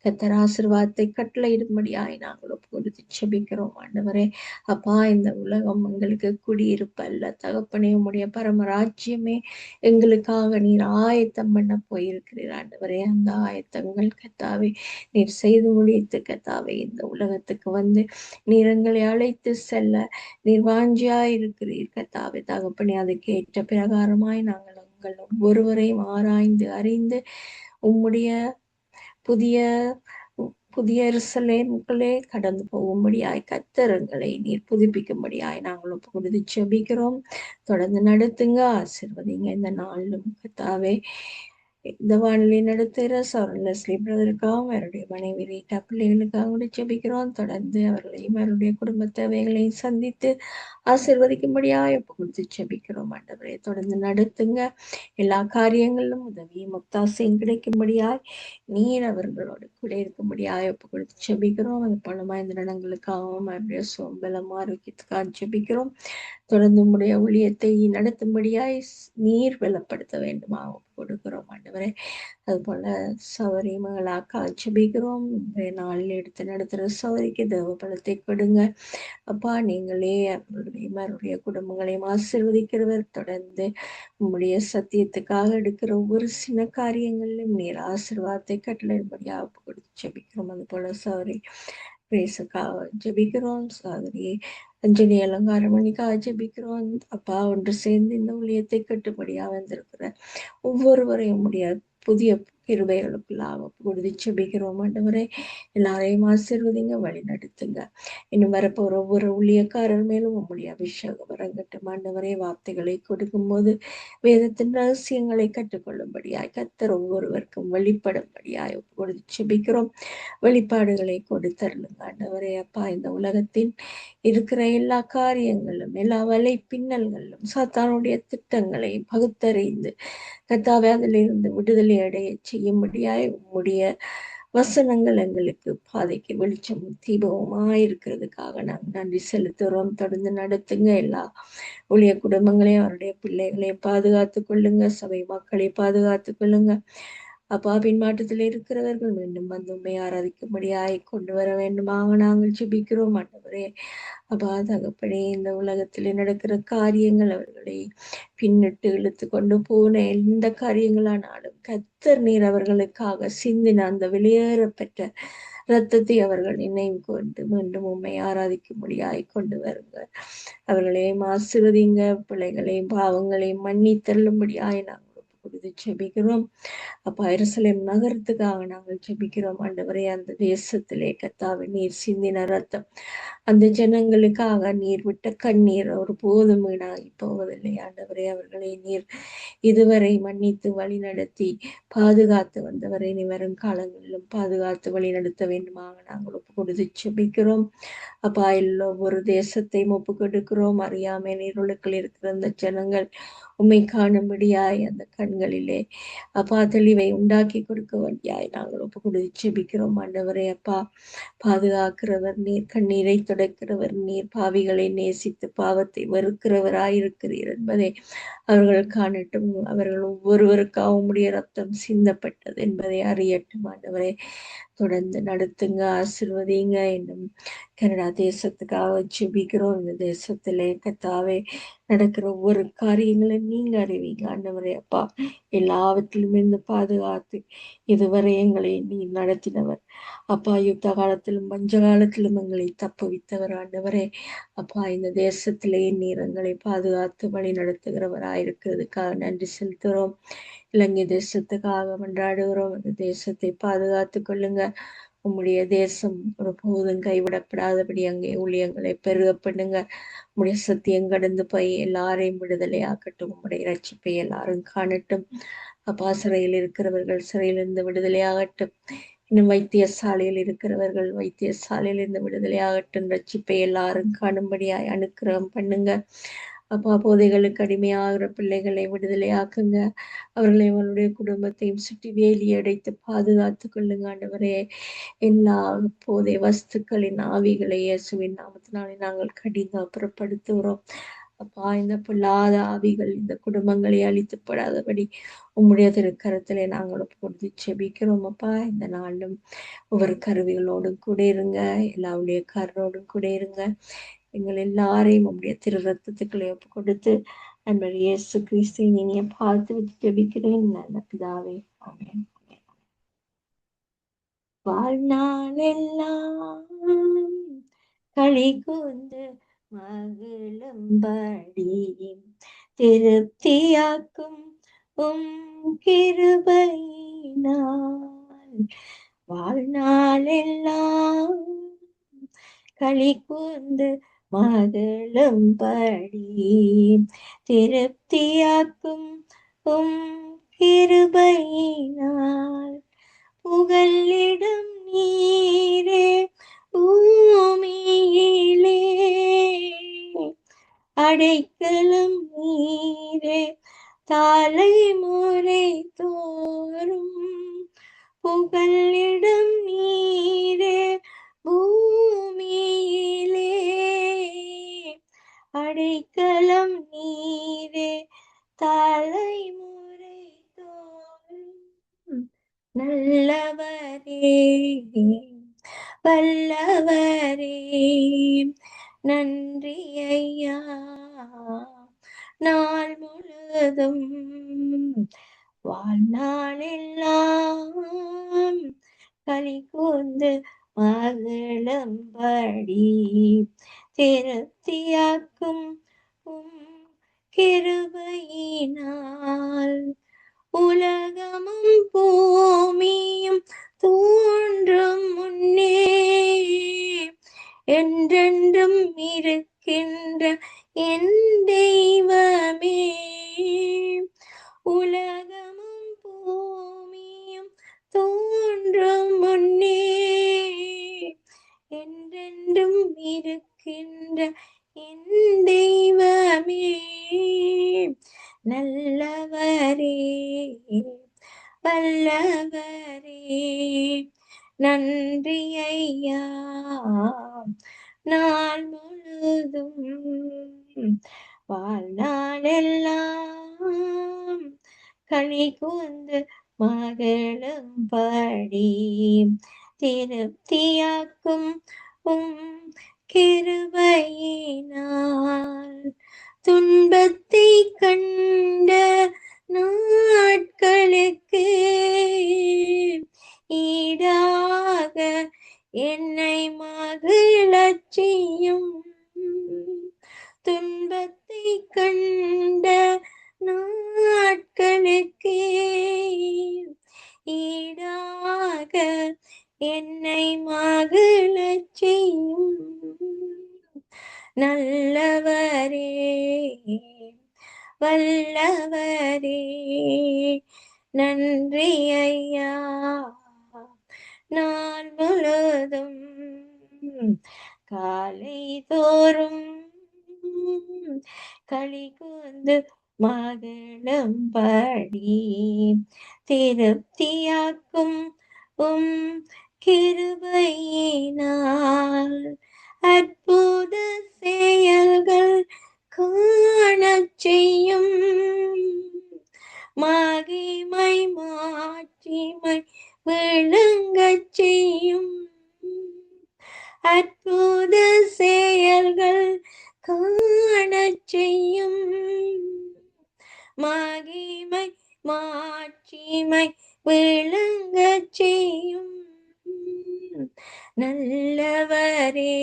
கத்தர் ஆசீர்வாதத்தை கட்டளையிடும்படியாய் நாங்கள் ஒப்பு கொடுத்து ஜெபிக்கிறோம் ஆண்டவரே. அப்பா, இந்த உலகம் எங்களுக்கு குடியிருப்பல்ல தகப்பனே, உம்முடைய பரமராஜ்யமே எங்களுக்காக நீர் ஆயத்தம் பண்ண போயிருக்கிறீர் ஆண்டவரே. அந்த ஆயத்தங்கள் கத்தாவே நீர் செய்து முடித்து கத்தாவே இந்த உலகத்துக்கு வந்து நீர் எங்களை அழைத்து செல்ல நீர் வாஞ்சியா இருக்கிறீர் கத்தாவே தகப்பனே. அதுக்கு ஏற்ற பிரகாரமாய் நாங்கள் உங்கள் ஒவ்வொருவரையும் ஆராய்ந்து அறிந்து உம்முடைய புதிய எருசலேமுக்குள்ளே கடந்து போகும்படியாய் கத்தரங்களை நீர் புதுப்பிக்கும்படியாய் நாங்கள் ஒப்பு கொடுத்து ஜெபிக்கிறோம். தொடர்ந்து நடத்துங்க, ஆசீர்வதிங்க. இந்த நாளிலும் கத்தாவே இந்த வானிலை நடத்துகிற சௌரன் லெஸ்லி பிரதருக்காகவும் அவருடைய மனைவி ரீட்டா பிள்ளைகளுக்காக ஜெபிக்கிறோம். தொடர்ந்து அவர்களையும் அவருடைய குடும்ப தேவைகளையும் சந்தித்து ஆசீர்வதிக்கும்படியாய் ஒப்பு கொடுத்து ஜெபிக்கிறோம் ஆண்டவரே. தொடர்ந்து நடத்துங்க. எல்லா காரியங்களிலும் உதவியும் ஒத்தாசையும் கிடைக்கும்படியாய் நீர் அவர்களோடு கூட இருக்கும்படியாய் ஒப்பு கொடுத்து ஜெபிக்கிறோம். அது பணமா இந்த நடங்களுக்காகவும் அவருடைய சோம்பலம் ஆரோக்கியத்துக்காக ஜெபிக்கிறோம். தொடர்ந்து உம்முடைய ஊழியத்தை நடத்தும்படியாய் நீர் பலப்படுத்த வேண்டுமா கொடுக்கிறோம் ஆண்டவரே. அது போல சௌரி மகளாக்கா ஜெபிக்கிறோம். இன்றைய நாளில் எடுத்து நடத்துகிற சௌரிக்கு தேவ பலத்தை கொடுங்க அப்பா. நீங்களே அவருடைய குடும்பங்களையும் ஆசீர்வதிக்கிறவர். தொடர்ந்து உம்முடைய சத்தியத்துக்காக எடுக்கிற ஒவ்வொரு சின்ன காரியங்களிலும் நீர் ஆசீர்வாதத்தை கட்டளையிடும்படியாக கொடுத்து ஜெபிக்கிறோம். அது போல சௌரி பிரேசுக்காக ஜெபிக்கிறோம். சௌரி அஞ்சலி அலங்காரமணிக்காக ஜெபிக்கிறோம் அப்பா. ஒன்று சேர்ந்து இந்த ஊழியத்தை கட்டுப்படியா வந்திருக்கிற ஒவ்வொருவரையும் உடைய புதிய கிருபைகளுக்குள்ளாக கொடுத்து ஜெபிக்கிறோம் ஆண்டவரே. எல்லாரையும் ஆசீர்வதிங்க, வழி நடத்துங்க. இன்னும் வரப்போற ஒவ்வொரு ஊழியக்காரர் மேலும் உம்முடைய அபிஷேகம் வரங்கட்டும் ஆண்டவரே. வார்த்தைகளை கொடுக்கும்போது வேதத்தின் ரகசியங்களை கற்றுக்கொள்ளும்படியாய் கத்தர் ஒவ்வொருவருக்கும் வெளிப்படும்படியாய் கொடுத்து ஜெபிக்கிறோம். வெளிப்பாடுகளை கொடுத்தருளுங்க ஆண்டவரே. அப்பா, இந்த உலகத்தின் இருக்கிற எல்லா காரியங்களும் எல்லா வலை பின்னல்களும் சாத்தானுடைய திட்டங்களை பகுத்தறிந்து கத்தாவே அதிலிருந்து விடுதலை அடைய செய்யும்படியாய் உம்முடைய வசனங்கள் எங்களுக்கு பாதைக்கு வெளிச்சமும் தீபமாயிருக்கிறதுக்காக நாங்கள் நன்றி செலுத்துகிறோம். தொடர்ந்து நடத்துங்க. எல்லா ஊழிய குடும்பங்களையும் அவருடைய பிள்ளைகளையும் பாதுகாத்து கொள்ளுங்க. சபை மக்களை பாதுகாத்து கொள்ளுங்க. அப்பா பின்மாற்றத்தில் இருக்கிறவர்கள் மீண்டும் வந்து உண்மை ஆராதிக்கும்படியாய் கொண்டு வர வேண்டுமாக நாங்கள் ஜெபிக்கிறோம் ஆண்டவரே. அப்பா தகப்பனே, இந்த உலகத்தில் நடக்கிற காரியங்கள் அவர்களை பின்னிட்டு இழுத்து கொண்டு போன எந்த காரியங்களானாலும் கர்த்தர் நீர் அவர்களுக்காக சிந்தின அந்த வெளியேறப்பெற்ற இரத்தத்தை அவர்கள் நினைவு கொண்டு மீண்டும் உண்மை ஆராதிக்கும்படியாய் கொண்டு வருங்க. அவர்களையும் ஆசீர்வதிங்க, பிள்ளைகளையும் பாவங்களையும் மன்னித்தள்ளும்படியாய் நாங்கள் கொடுத்து ஜெபிக்கிறோம். அப்பா எருசலேம் நகரத்துக்காக நாங்கள் ஜெபிக்கிறோம் ஆண்டவரே. அந்த தேசத்திலே கர்த்தாவே நீர் சிந்தின ரத்தம், அந்த ஜனங்களுக்காக நீர் விட்ட கண்ணீர் ஒரு போதும் வீணாகி போவதில்லை ஆண்டவரே. அவர்களை நீர் இதுவரை மன்னித்து வழி நடத்தி பாதுகாத்து வந்தவரை நீ வரும் காலங்களிலும் பாதுகாத்து வழி நடத்த வேண்டுமாக நாங்கள் ஒப்பு கொடுத்து ஜெபிக்கிறோம். அப்பா ஒவ்வொரு தேசத்தையும் ஒப்பு கொடுக்கிறோம். அறியாமை நீருளுக்கள் இருக்கிற அந்த ஜனங்கள் உண்மை காணும்படியாய் அந்த கண்களிலே அப்பா தெளிவை உண்டாக்கி கொடுக்க வேண்டியாய் நாங்கள் ஒப்பு கொடுத்து ஜெபிக்கிறோம் ஆண்டவரே. அப்பா பாதுகாக்கிறவர் நீர், கண்ணீரை துடைக்கிறவர் நீர், பாவிகளை நேசித்து பாவத்தை வெறுக்கிறவராயிருக்கிறீர் என்பதை அவர்கள் காணட்டும். அவர்கள் ஒவ்வொருவருக்காகவும் உம்முடைய ரத்தம் சிந்தப்பட்டது என்பதை அறியட்டும் ஆண்டவரே. தொடர்ந்து நடத்துங்க, ஆசீர்வதிங்க. இன்னும் கனடா தேசத்துக்காக ஜெபிக்கிறோம். இந்த தேசத்திலே கர்த்தாவே நடக்கிற ஒவ்வொரு காரியங்களையும் நீங்க அறிவீங்க ஆண்டவரே. அப்பா எல்லாவற்றிலும் இருந்து பாதுகாத்து இதுவரை எங்களை நீ நடத்தினவர் அப்பா. யுத்த காலத்திலும் பஞ்ச காலத்திலும் எங்களை தப்புவித்தவர் ஆண்டவரே. அப்பா இந்த தேசத்திலே நீர் எங்களை பாதுகாத்து வழி நடத்துகிறவராயிருக்கிறதுக்காக நன்றி செலுத்துகிறோம். இலங்கை தேசத்துக்காக கொண்டாடுகிறோம். அந்த தேசத்தை பாதுகாத்து கொள்ளுங்க. உம்முடைய தேசம் ஒரு போதும் கைவிடப்படாதபடி அங்கே ஊழியங்களை பெருக பண்ணுங்க. உம்முடைய சத்தியம் கடந்து போய் எல்லாரையும் விடுதலை ஆக்கட்டும். உம்முடைய ரட்சிப்பை எல்லாரும் காணட்டும். அப்பா சிறையில் இருக்கிறவர்கள் சிறையிலிருந்து விடுதலை ஆகட்டும். இன்னும் வைத்தியசாலையில் இருக்கிறவர்கள் வைத்தியசாலையில் இருந்து விடுதலை ஆகட்டும். ரட்சிப்பை எல்லாரும் காணும்படியாய் அனுக்கிரகம் பண்ணுங்க. அப்பா போதைகளுக்கு அடிமையாகிற பிள்ளைகளை விடுதலை ஆக்குங்க. அவர்களை அவர்களுடைய குடும்பத்தையும் சுற்றி வேலி அடைத்து பாதுகாத்து கொள்ளுங்க ஆண்டவரே. எல்லா போதை வஸ்துக்களின் ஆவிகளை இயேசுவின் நாமத்தினாலே நாங்கள் கடிந்து அப்புறப்படுத்துகிறோம். அப்பா இந்த பொல்லாத ஆவிகள் இந்த குடும்பங்களை அழித்துப்படாதபடி உம்முடைய திருக்கரத்திலே நாங்கள் பொழுது ஜெபிக்கிறோம். அப்பா இந்த நாளும் ஒவ்வொரு கருவிகளோடும் கூட இருங்க, எல்லா ஊழியக்காரரோடும் கூட இருங்க. எங்கள் எல்லாரையும் உம்முடைய திரு ரத்தத்துக்களை ஒப்பு கொடுத்து அன்பர் இயேசு கிறிஸ்துவின் இனிய பார்த்து வச்சு ஜெபிக்கிறேன் நல்ல பிதாவே, ஆமென். வாழ்நாளெல்லாம் களி கூர்ந்து மகிழும்படி திருப்தியாக்கும் உம் கிருபையினால் வாழ்நாளெல்லாம் களி கூர்ந்து மகிழும்படி திருப்தியாக்கும் உம் கிருபையினால் புகலிடம் நீரே பூமியிலே அடைக்கலம் நீரே தலைமுறை தோறும் புகலிடம் நீரே பூமியிலே அடைக்கலம் நீரே தலைமுறை தோறும் நல்லவரே வல்லவரே நன்றி ஐயா நாள் முழுதும் வாழ்நாளெல்லாம் களி கூர்ந்து மகிழும்படி திருப்தியாக்கும் உம் கிருபையினால் உலகமும் பூமியும் தோன்றும் முன்னே என்றென்றும் இருக்கின்ற என் தெய்வமே உலகமும் பூமியும் தோன்றும் முன்னே என்றென்றும் இருக்கின்ற என் தெய்வமே நல்லவரே வல்லவரே நன்றி ஐயா நாள் முழுதும் வாழ்நாளெல்லாம் களி கூர்ந்து மகளும்படி திருப்தியாக்கும் கிருபையினால் துன்பத்தை கண்ட நாட்களுக்கு ஈடாக என்னை மகிழச் செய்யும். துன்பத்தை கண்ட நாட்களுக்கு ஈடாக என்னை மகிழச் செய்யும். நல்லவரே வல்லவரே நன்றி ஐயா. நாள் முழுதும் காலை தோறும் களி கூர்ந்து மகளும்படி திருப்தியாக்கும் கிருபையினால் அற்புத செயல்கள் காணச் செய்யும். மகிமை மாட்சிமை விளங்கச் செய்யும். அற்புத செயல்கள் காணச் செய்யும். மகிமை மாட்சிமை விளங்கச் செய்யும். நல்லவரே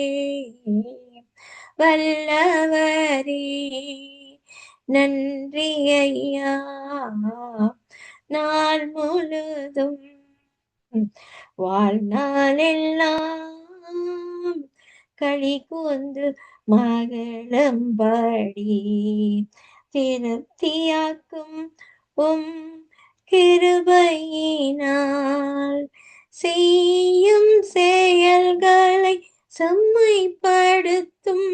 வல்லவரே நன்றி ஐயா. நாள் முழுதும் வாழ்நாளெல்லாம் களி கூர்ந்து மகளும்படி திருப்தியாக்கும் கிருபையினால் செய்யும் செயல்களை செம்மைப்படுத்தும்.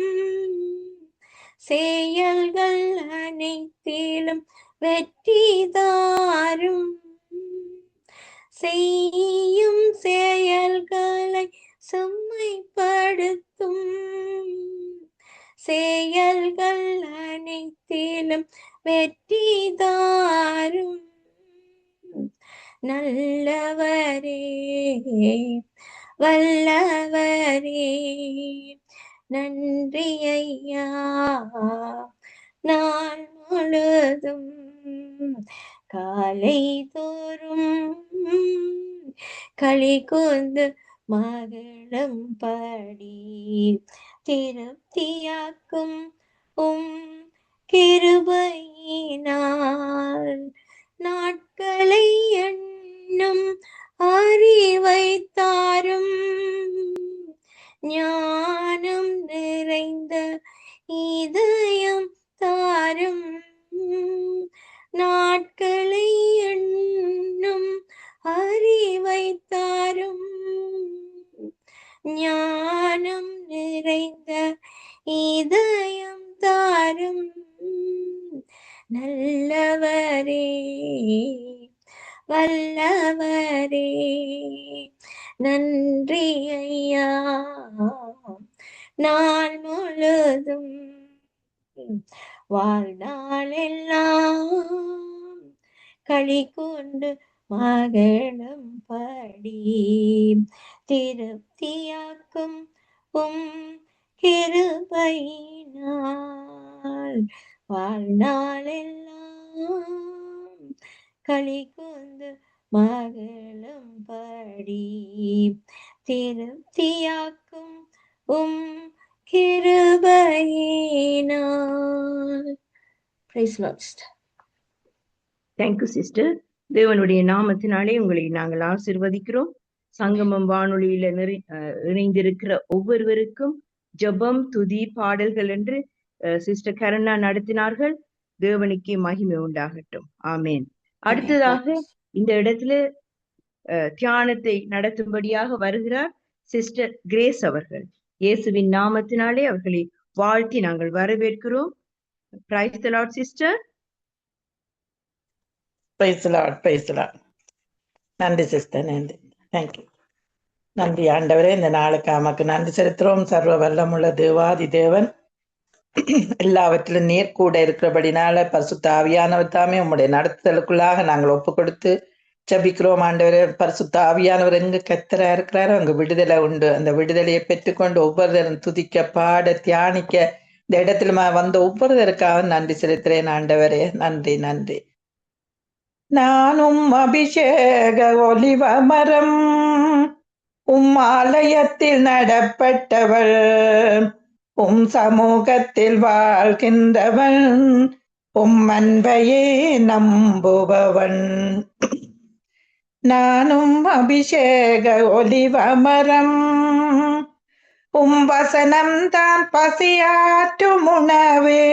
செயல்கள் அனைத்திலும் வெற்றி தாரும். செய்யும் செயல்களை செம்மைப்படுத்தும். செயல்கள் அனைத்திலும் வெற்றி தாரும். நல்லவரே வல்லவரே நன்றி ஐயா. நாள் முழுதும் காலை தோறும் களி கூர்ந்து மகளும்படி திருப்தியாக்கும் கிருபையினால் நாட்களை எண்ணும் அறிவை தாரும். ஞானம் நிறைந்த இதயம் தாரும். நாட்களை எண்ணும் அறிவை தாரும். ஞானம் நிறைந்த இதயம் தாரும். நல்லவரே வல்லவரே நன்றி ஐயா. நாள் முழுதும் வாழ்நாளெல்லாம் களி கொண்டு மகளும்படி திருப்தியாக்கும் கிருபையினால் வாழ்நாளெல்லாம் களி கொண்டு மகளும்படி திருப்தியாக்கும் கிருபையினால். Praise Lord. Thank you sister. தேவனுடைய நாமத்தினாலே உங்களை நாங்கள் ஆசீர்வதிக்கிறோம். சங்கமம் வானொலியில இணைந்திருக்கிற ஒவ்வொருவருக்கும் ஜெபம் துதி பாடல்கள் என்று சிஸ்டர் கருணா நடத்தினார்கள். தேவனுக்கு மகிமை உண்டாகட்டும். ஆமேன். அடுத்ததாக இந்த இடத்துல தியானத்தை நடத்தும்படியாக வருகிறார் சிஸ்டர் கிரேஸ் அவர்கள். இயேசுவின் நாமத்தினாலே அவர்களை வாழ்த்தி நாங்கள் வரவேற்கிறோம். Praise the Lord sister. Praise the Lord, price the Lord. நன்றி சிஸ்டர், நன்றி, தேங்க்யூ. நன்றி ஆண்டவரே, இந்த நாளுக்கு நமக்கு நன்றி செலுத்துறோம். சர்வ வல்லமுள்ள தேவாதி தேவன் எல்லாவற்றிலும் நேர் கூட இருக்கிறபடினால பரிசுத்த ஆவியானவர் தாமே உம்முடைய நடத்துதலுக்குள்ளாக நாங்கள் ஒப்பு கொடுத்து ஜபிக்கிறோம். ஆண்டவரே, பரிசுத்த ஆவியானவர் எங்க கத்தரா இருக்கிறாரோ அங்க விடுதலை உண்டு. அந்த விடுதலையை பெற்றுக்கொண்டு ஒவ்வொருத்தரும் துதிக்க, பாட, தியானிக்க இந்த இடத்துல வந்த ஒவ்வொருத்தருக்காக நன்றி செலுத்துறேன். ஆண்டவரே, நன்றி நன்றி. நானும் அபிஷேக ஒலிவ மரம், ஆலயத்தில் நடப்பட்டவள், சமூகத்தில் வாழ்கின்றவன், அன்பையே நம்புபவன். நானும் அபிஷேக ஒலிவ மரம், வசனம் தான் பசியாற்றும் உணவே,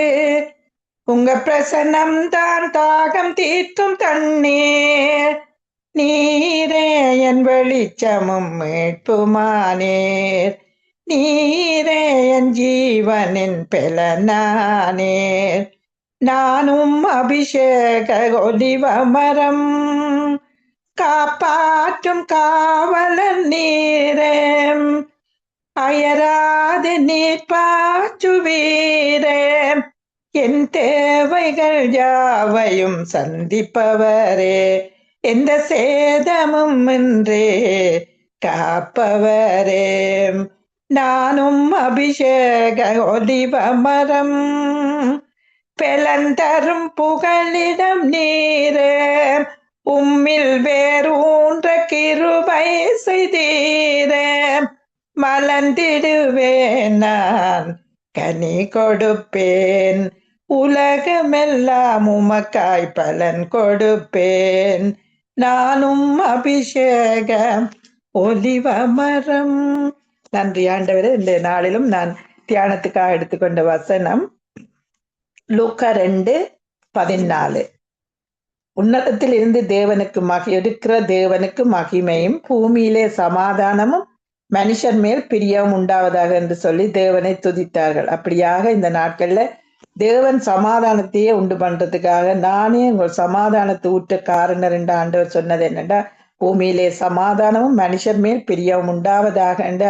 உங்க பிரசனம் தான் தாகம் தீர்க்கும் தண்ணீர், நீரே என் வெளிச்சமும் மீட்புமானீர், நீரே என் ஜீவனின் பெலனானீர். நானும் அபிஷேக ஒலிவ மரம், காப்பாற்றும் காவலன் நீரே, அயராது நீர் பாற்றுவீரே, என் தேவைகள் யாவையும் சந்திப்பவரே, எந்த சேதமும் இன்றே காப்பவரே. நானும் அபிஷேக ஒலிவ மரம், பெலந்தரும் புகலிடம் நீரே, உம்மில் வேரூன்ற கிருபை செய்தீரே, மலர்ந்திடுவேன் நான் கனி கொடுப்பேன், உலகமெல்லாம் உமக்காய் பலன் கொடுப்பேன். நானும் அபிஷேக ஒலிவ மரம். நன்றி ஆண்டவரே. இந்த நாளிலும் நான் தியானத்துக்காக எடுத்துக்கொண்ட வசனம் லூக்கா 2:14. உன்னதத்தில் இருந்து தேவனுக்கு இருக்கிற தேவனுக்கு மகிமையும், பூமியிலே சமாதானமும், மனுஷர் மேல் பிரியம் உண்டாவதாக என்று சொல்லி தேவனை துதித்தார்கள். அப்படியாக இந்த நாட்கள்ல தேவன் சமாதானத்தையே உண்டு பண்றதுக்காக, நானே உங்கள் சமாதானத்தை ஊற்ற காரணர் என்ற ஆண்டவர் சொன்னது என்னென்றா, பூமியிலே சமாதானமும் மனுஷர் மேல் பிரியம் உண்டாவதாக என்ற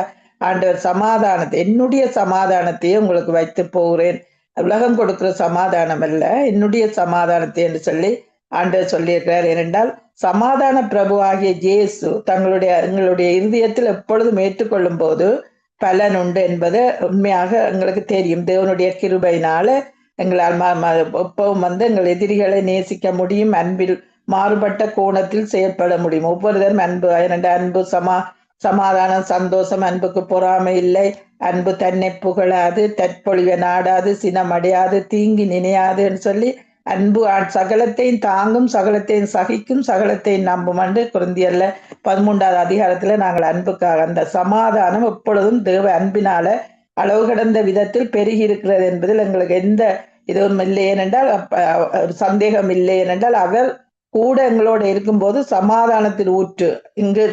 ஆண்டவர் சமாதானத்தை, என்னுடைய சமாதானத்தையே உங்களுக்கு வைத்து போகிறேன், உலகம் கொடுக்கிற சமாதானம் அல்ல, என்னுடைய சமாதானத்தை என்று சொல்லி ஆண்டவர் சொல்லியிருக்கிறார். ஏனென்றால் சமாதான பிரபு ஆகிய இயேசு எங்களுடைய இருதயத்தில் எப்பொழுதும் ஏற்றுக்கொள்ளும் போது பலன் உண்டு என்பது உண்மையாக எங்களுக்கு தெரியும். தேவனுடைய கிருபையினால எங்களால் எப்பவும் எங்கள் எதிரிகளை நேசிக்க முடியும், அன்பில் மாறுபட்ட கோணத்தில் செயல்பட முடியும். ஒவ்வொருத்தரும் அன்பு, அன்பு சமாதானம், சந்தோஷம், அன்புக்கு பொறாமை இல்லை, அன்பு தன்னை புகழாது, தற்பொழிவை நாடாது, சினம் அடையாது, தீங்கி நினையாது என்று சொல்லி அன்பு சகலத்தையும் தாங்கும், சகலத்தையும் சகிக்கும், சகலத்தையும் நம்பும் என்று கொரிந்தியர்ல 13வது அதிகாரத்துல நாங்கள் அன்புக்காக, அந்த சமாதானம் எப்பொழுதும் தேவ அன்பினால அளவு கடந்த விதத்தில் பெருகி இருக்கிறது என்பதில் எங்களுக்கு எந்த இதுவும் இல்லை. ஏனென்றால் சந்தேகம் இல்லை. ஏனென்றால் அவர் கூட எங்களோட இருக்கும்போது சமாதானத்தில் ஊற்று. இங்கு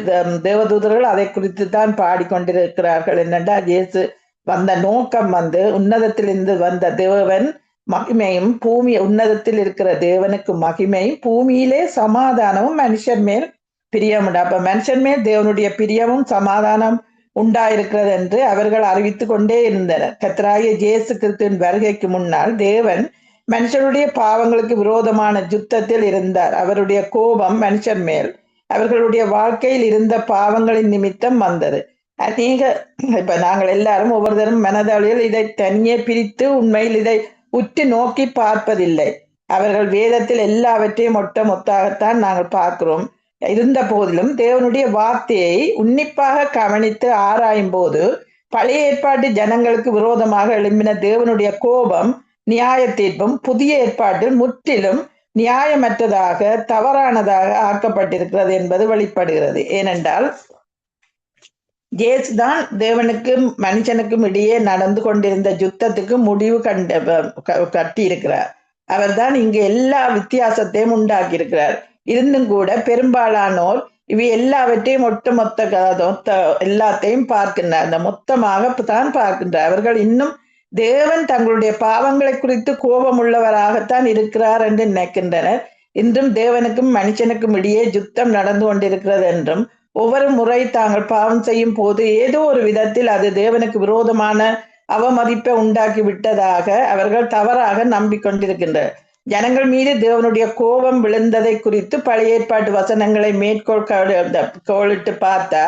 தேவதூதர்கள் அதை குறித்து தான் பாடிக்கொண்டிருக்கிறார்கள். என்னென்றால் இயேசு வந்த நோக்கம் உன்னதத்திலிருந்து வந்த தேவன் மகிமையும், பூமி உன்னதத்தில் இருக்கிற தேவனுக்கு மகிமையும், பூமியிலே சமாதானமும், மனுஷன் மேல் பிரியம் உண்டு. அப்ப மனுஷன் மேல் தேவனுடைய பிரியமும் சமாதானம் உண்டாயிருக்கிறது என்று அவர்கள் அறிவித்து கொண்டே இருந்தனர். கர்த்தராகிய இயேசு கிறிஸ்துவின் வருகைக்கு முன்னால் தேவன் மனுஷனுடைய பாவங்களுக்கு விரோதமான யுத்தத்தில் இருந்தார். அவருடைய கோபம் மனுஷன் மேல் அவர்களுடைய வாழ்க்கையில் இருந்த பாவங்களின் நிமித்தம் வந்தது. இப்ப நாங்கள் எல்லாரும் ஒவ்வொருத்தரும் மனதளவில் இதை தனியே பிரித்து உண்மையில் இதை உற்று நோக்கி பார்ப்பதில்லை. அவர்கள் வேதத்தில் எல்லாவற்றையும் மொத்தமாகத்தான் நாங்கள் பார்க்கிறோம். இருந்த போதிலும் தேவனுடைய வார்த்தையை உன்னிப்பாக கவனித்து ஆராயும் போது பழைய ஏற்பாட்டு ஜனங்களுக்கு விரோதமாக எழும்பின தேவனுடைய கோபம், நியாய தீர்ப்பும் புதிய ஏற்பாட்டில் முற்றிலும் நியாயமற்றதாக, தவறானதாக ஆக்கப்பட்டிருக்கிறது என்பது வெளிப்படுகிறது. ஏனென்றால் இயேசுதான் தேவனுக்கும் மனுஷனுக்கும் இடையே நடந்து கொண்டிருந்த யுத்தத்துக்கு முடிவு கட்டி இருக்கிறார். அவர்தான் இங்கு எல்லா வித்தியாசத்தையும் உண்டாக்கி இருக்கிறார். இருந்தும் கூட பெரும்பாலானோர் இவை எல்லாவற்றையும் மொத்த எல்லாத்தையும் பார்க்கின்றார். அந்த மொத்தமாக தான் பார்க்கின்றார். அவர்கள் இன்னும் தேவன் தங்களுடைய பாவங்களை குறித்து கோபம் உள்ளவராகத்தான் இருக்கிறார் என்று நினைக்கின்றனர். இன்றும் தேவனுக்கும் மனுஷனுக்கும் இடையே யுத்தம் நடந்து கொண்டிருக்கிறது என்றும், ஒவ்வொரு முறை தாங்கள் பாவம் செய்யும் போது ஏதோ ஒரு விதத்தில் அது தேவனுக்கு விரோதமான அவமதிப்பை உண்டாக்கி விட்டதாக அவர்கள் தவறாக நம்பிக்கொண்டிருக்கின்றனர். ஜனங்கள் மீது தேவனுடைய கோபம் விழுந்ததை குறித்து பழைய ஏற்பாட்டு வசனங்களை கோளிட்டு பார்த்தா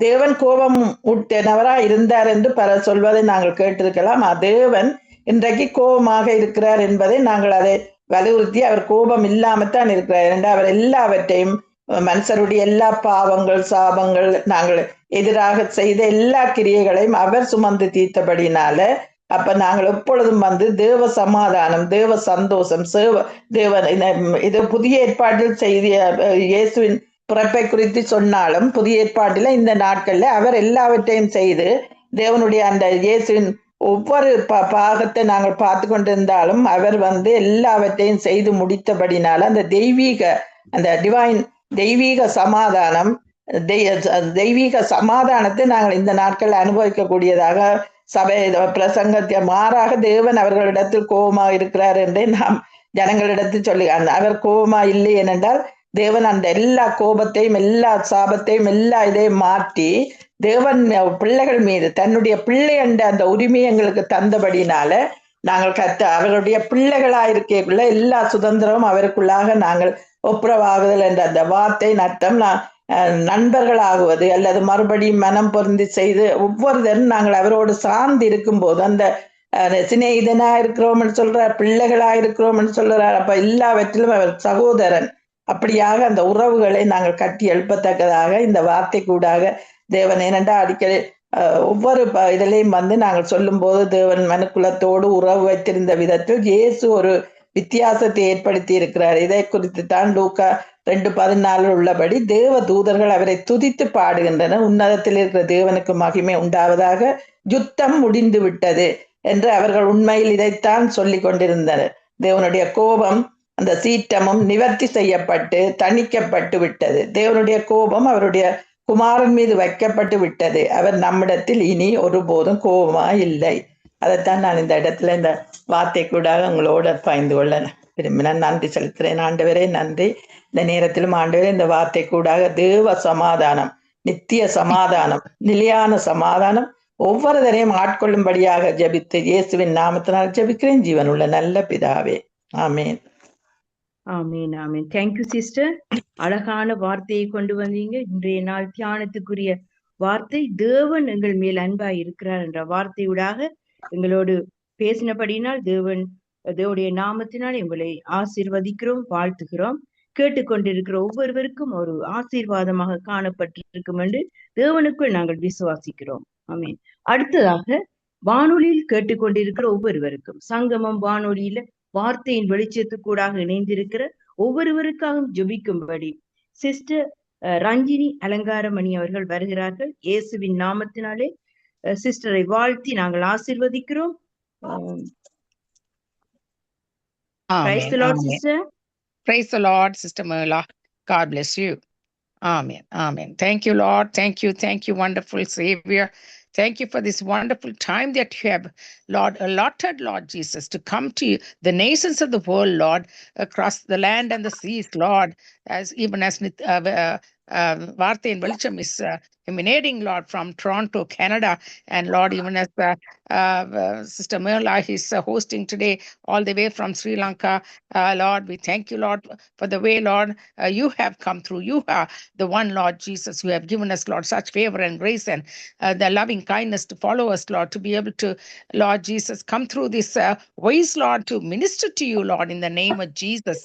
தேவன் கோபம் உட்டனவரா இருந்தார் என்று பலர் சொல்வதை நாங்கள் கேட்டிருக்கலாம். தேவன் இன்றைக்கு கோபமாக இருக்கிறார் என்பதை நாங்கள் அதை வலியுறுத்தி, அவர் கோபம் இல்லாமத்தான் இருக்கிறார் என்று அவர் எல்லாவற்றையும் மனுஷருடைய எல்லா பாவங்கள் சாபங்கள் நாங்கள் எதிராக செய்த எல்லா கிரியைகளையும் அவர் சுமந்து தீர்த்தபடினால அப்ப நாங்கள் எப்பொழுதும் தேவ சமாதானம், தேவ சந்தோஷம், தேவன் இது புதிய ஏற்பாட்டில் செய்திய இயேசுவின் பிறப்பை குறித்து சொன்னாலும் புதிய ஏற்பாட்டில இந்த நாட்கள்ல அவர் எல்லாவற்றையும் செய்து தேவனுடைய அந்த இயேசுவின் ஒவ்வொரு பாகத்தை நாங்கள் பார்த்து கொண்டிருந்தாலும் அவர் எல்லாவற்றையும் செய்து முடித்தபடினால அந்த அந்த டிவைன் தெய்வீக சமாதானம் தெய்வீக சமாதானத்தை நாங்கள் இந்த நாட்கள் அனுபவிக்கக்கூடியதாக சபை பிரசங்கத்தை மாறாக தேவன் அவர்களிடத்தில் கோபமாக இருக்கிறார் என்றே நாம் ஜனங்களிடத்தில் சொல்லி அவர் கோபமா இல்லை ஏனென்றால் தேவன் அந்த எல்லா கோபத்தையும் எல்லா சாபத்தையும் எல்லா இதையும் மாற்றி தேவன் பிள்ளைகள் மீது தன்னுடைய பிள்ளை என்ற அந்த உரிமை எங்களுக்கு தந்தபடினால நாங்கள் அவர்களுடைய பிள்ளைகளாயிருக்கக்குள்ள எல்லா சுதந்திரமும் அவருக்குள்ளாக நாங்கள் ஒப்புரவாகுதல் என்ற அந்த வார்த்தை அர்த்தம் நண்பர்களாகுவது அல்லது மறுபடியும் மனம் பொருந்தி செய்து ஒவ்வொருத்தரும் நாங்கள் அவரோடு சார்ந்து இருக்கும் போது அந்த சிநேகிதனா இருக்கிறோம்னு சொல்றார், பிள்ளைகளா இருக்கிறோம்னு சொல்றார். அப்ப எல்லாவற்றிலும் அவர் சகோதரன். அப்படியாக அந்த உறவுகளை நாங்கள் கட்டி எழுப்பத்தக்கதாக இந்த வார்த்தை கூடாக தேவன் ஏனென்றா அடிக்கடி ஒவ்வொரு இதிலையும் நாங்கள் சொல்லும் போது தேவன் மனுக்குலத்தோடு உறவு வைத்திருந்த விதத்தில் இயேசு ஒரு வித்தியாசத்தை ஏற்படுத்தி இருக்கிறார். இதை குறித்து தான் லூக்கா 2:14 உள்ளபடி தேவ தூதர்கள் அவரை துதித்து பாடுகின்றனர். உன்னதத்தில் இருக்கிற தேவனுக்கு மகிமை உண்டாவதாக, யுத்தம் முடிந்து விட்டது என்று அவர்கள் உண்மையில் இதைத்தான் சொல்லி கொண்டிருந்தனர். தேவனுடைய கோபம் அந்த சீற்றமும் நிவர்த்தி செய்யப்பட்டு தணிக்கப்பட்டு விட்டது. தேவனுடைய கோபம் அவருடைய குமாரன் மீது வைக்கப்பட்டு விட்டது. அவர் நம்மிடத்தில் இனி ஒருபோதும் கோபமா இல்லை. அதைத்தான் நான் இந்த இடத்துல இந்த வார்த்தை கூட உங்களோட பகிர்ந்து கொள்ள விரும்பினேன். நன்றி செலுத்துறேன். ஆண்டவரே நன்றி. இந்த நேரத்திலும் ஆண்டவரே இந்த வார்த்தை கூடாக தேவ சமாதானம், நித்திய சமாதானம், நிலையான சமாதானம் ஒவ்வொருவரையும் ஆட்கொள்ளும்படியாக ஜெபித்து இயேசுவின் நாமத்தினால் ஜெபிக்கிறேன் ஜீவனுள்ள நல்ல பிதாவே. ஆமேன். ஆமீன் ஆமீன். Thank you sister. அழகான வார்த்தையை கொண்டு வந்தீங்க. இன்றைய நாள் தியானத்துக்குரிய வார்த்தை தேவன் எங்கள் மேல் அன்பாய் இருக்கிறார் என்ற வார்த்தையூடாக எங்களோடு பேசினபடினால் தேவனுடைய நாமத்தினால் எங்களை ஆசீர்வதிக்கிறோம், வாழ்த்துகிறோம். கேட்டுக்கொண்டிருக்கிற ஒவ்வொருவருக்கும் ஒரு ஆசீர்வாதமாக காணப்பட்டிருக்கும் என்று தேவனுக்குள் நாங்கள் விசுவாசிக்கிறோம். ஆமீன். அடுத்ததாக வானொலியில் கேட்டுக்கொண்டிருக்கிற ஒவ்வொருவருக்கும் சங்கமம் வானொலியில வார்த்தையின் வெளிச்சத்துக்கூடாக இணைந்திருக்கிற ஒவ்வொருவருக்காகவும் ஜெபிக்கும்படி சிஸ்டர் ரஞ்சினி அலங்காரமணி அவர்கள் வருகிறார்கள். இயேசுவின் நாமத்தினாலே சிஸ்டரை வாழ்த்தி நாங்கள் ஆசீர்வதிக்கிறோம். Praise the Lord, sister. Praise the Lord, Sister Merla. God bless you. Amen. Amen. Thank you, Lord. Thank you, wonderful Savior. Thank you for this wonderful time that you have, Lord, allotted, Lord Jesus, to come to you, the nations of the world, Lord, across the land and the seas, Lord, even as Vartha in Belgium is emanating, Lord, from Toronto, Canada, and Lord, even as Sister Merla is hosting today all the way from Sri Lanka, Lord, we thank you, Lord, for the way, Lord, you have come through. You are the one, Lord Jesus, who have given us, Lord, such favor and grace and the loving kindness to follow us, Lord, to be able to, Lord Jesus, come through this ways, Lord, to minister to you, Lord, in the name of Jesus.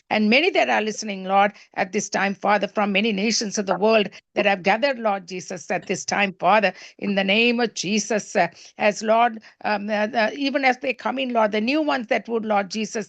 And many that are listening, Lord, at this time, Father, from many nations of the world that have gathered, Lord Jesus, at this time, Father, in the name of Jesus, as Lord, even as they come in, Lord, the new ones that would, Lord Jesus,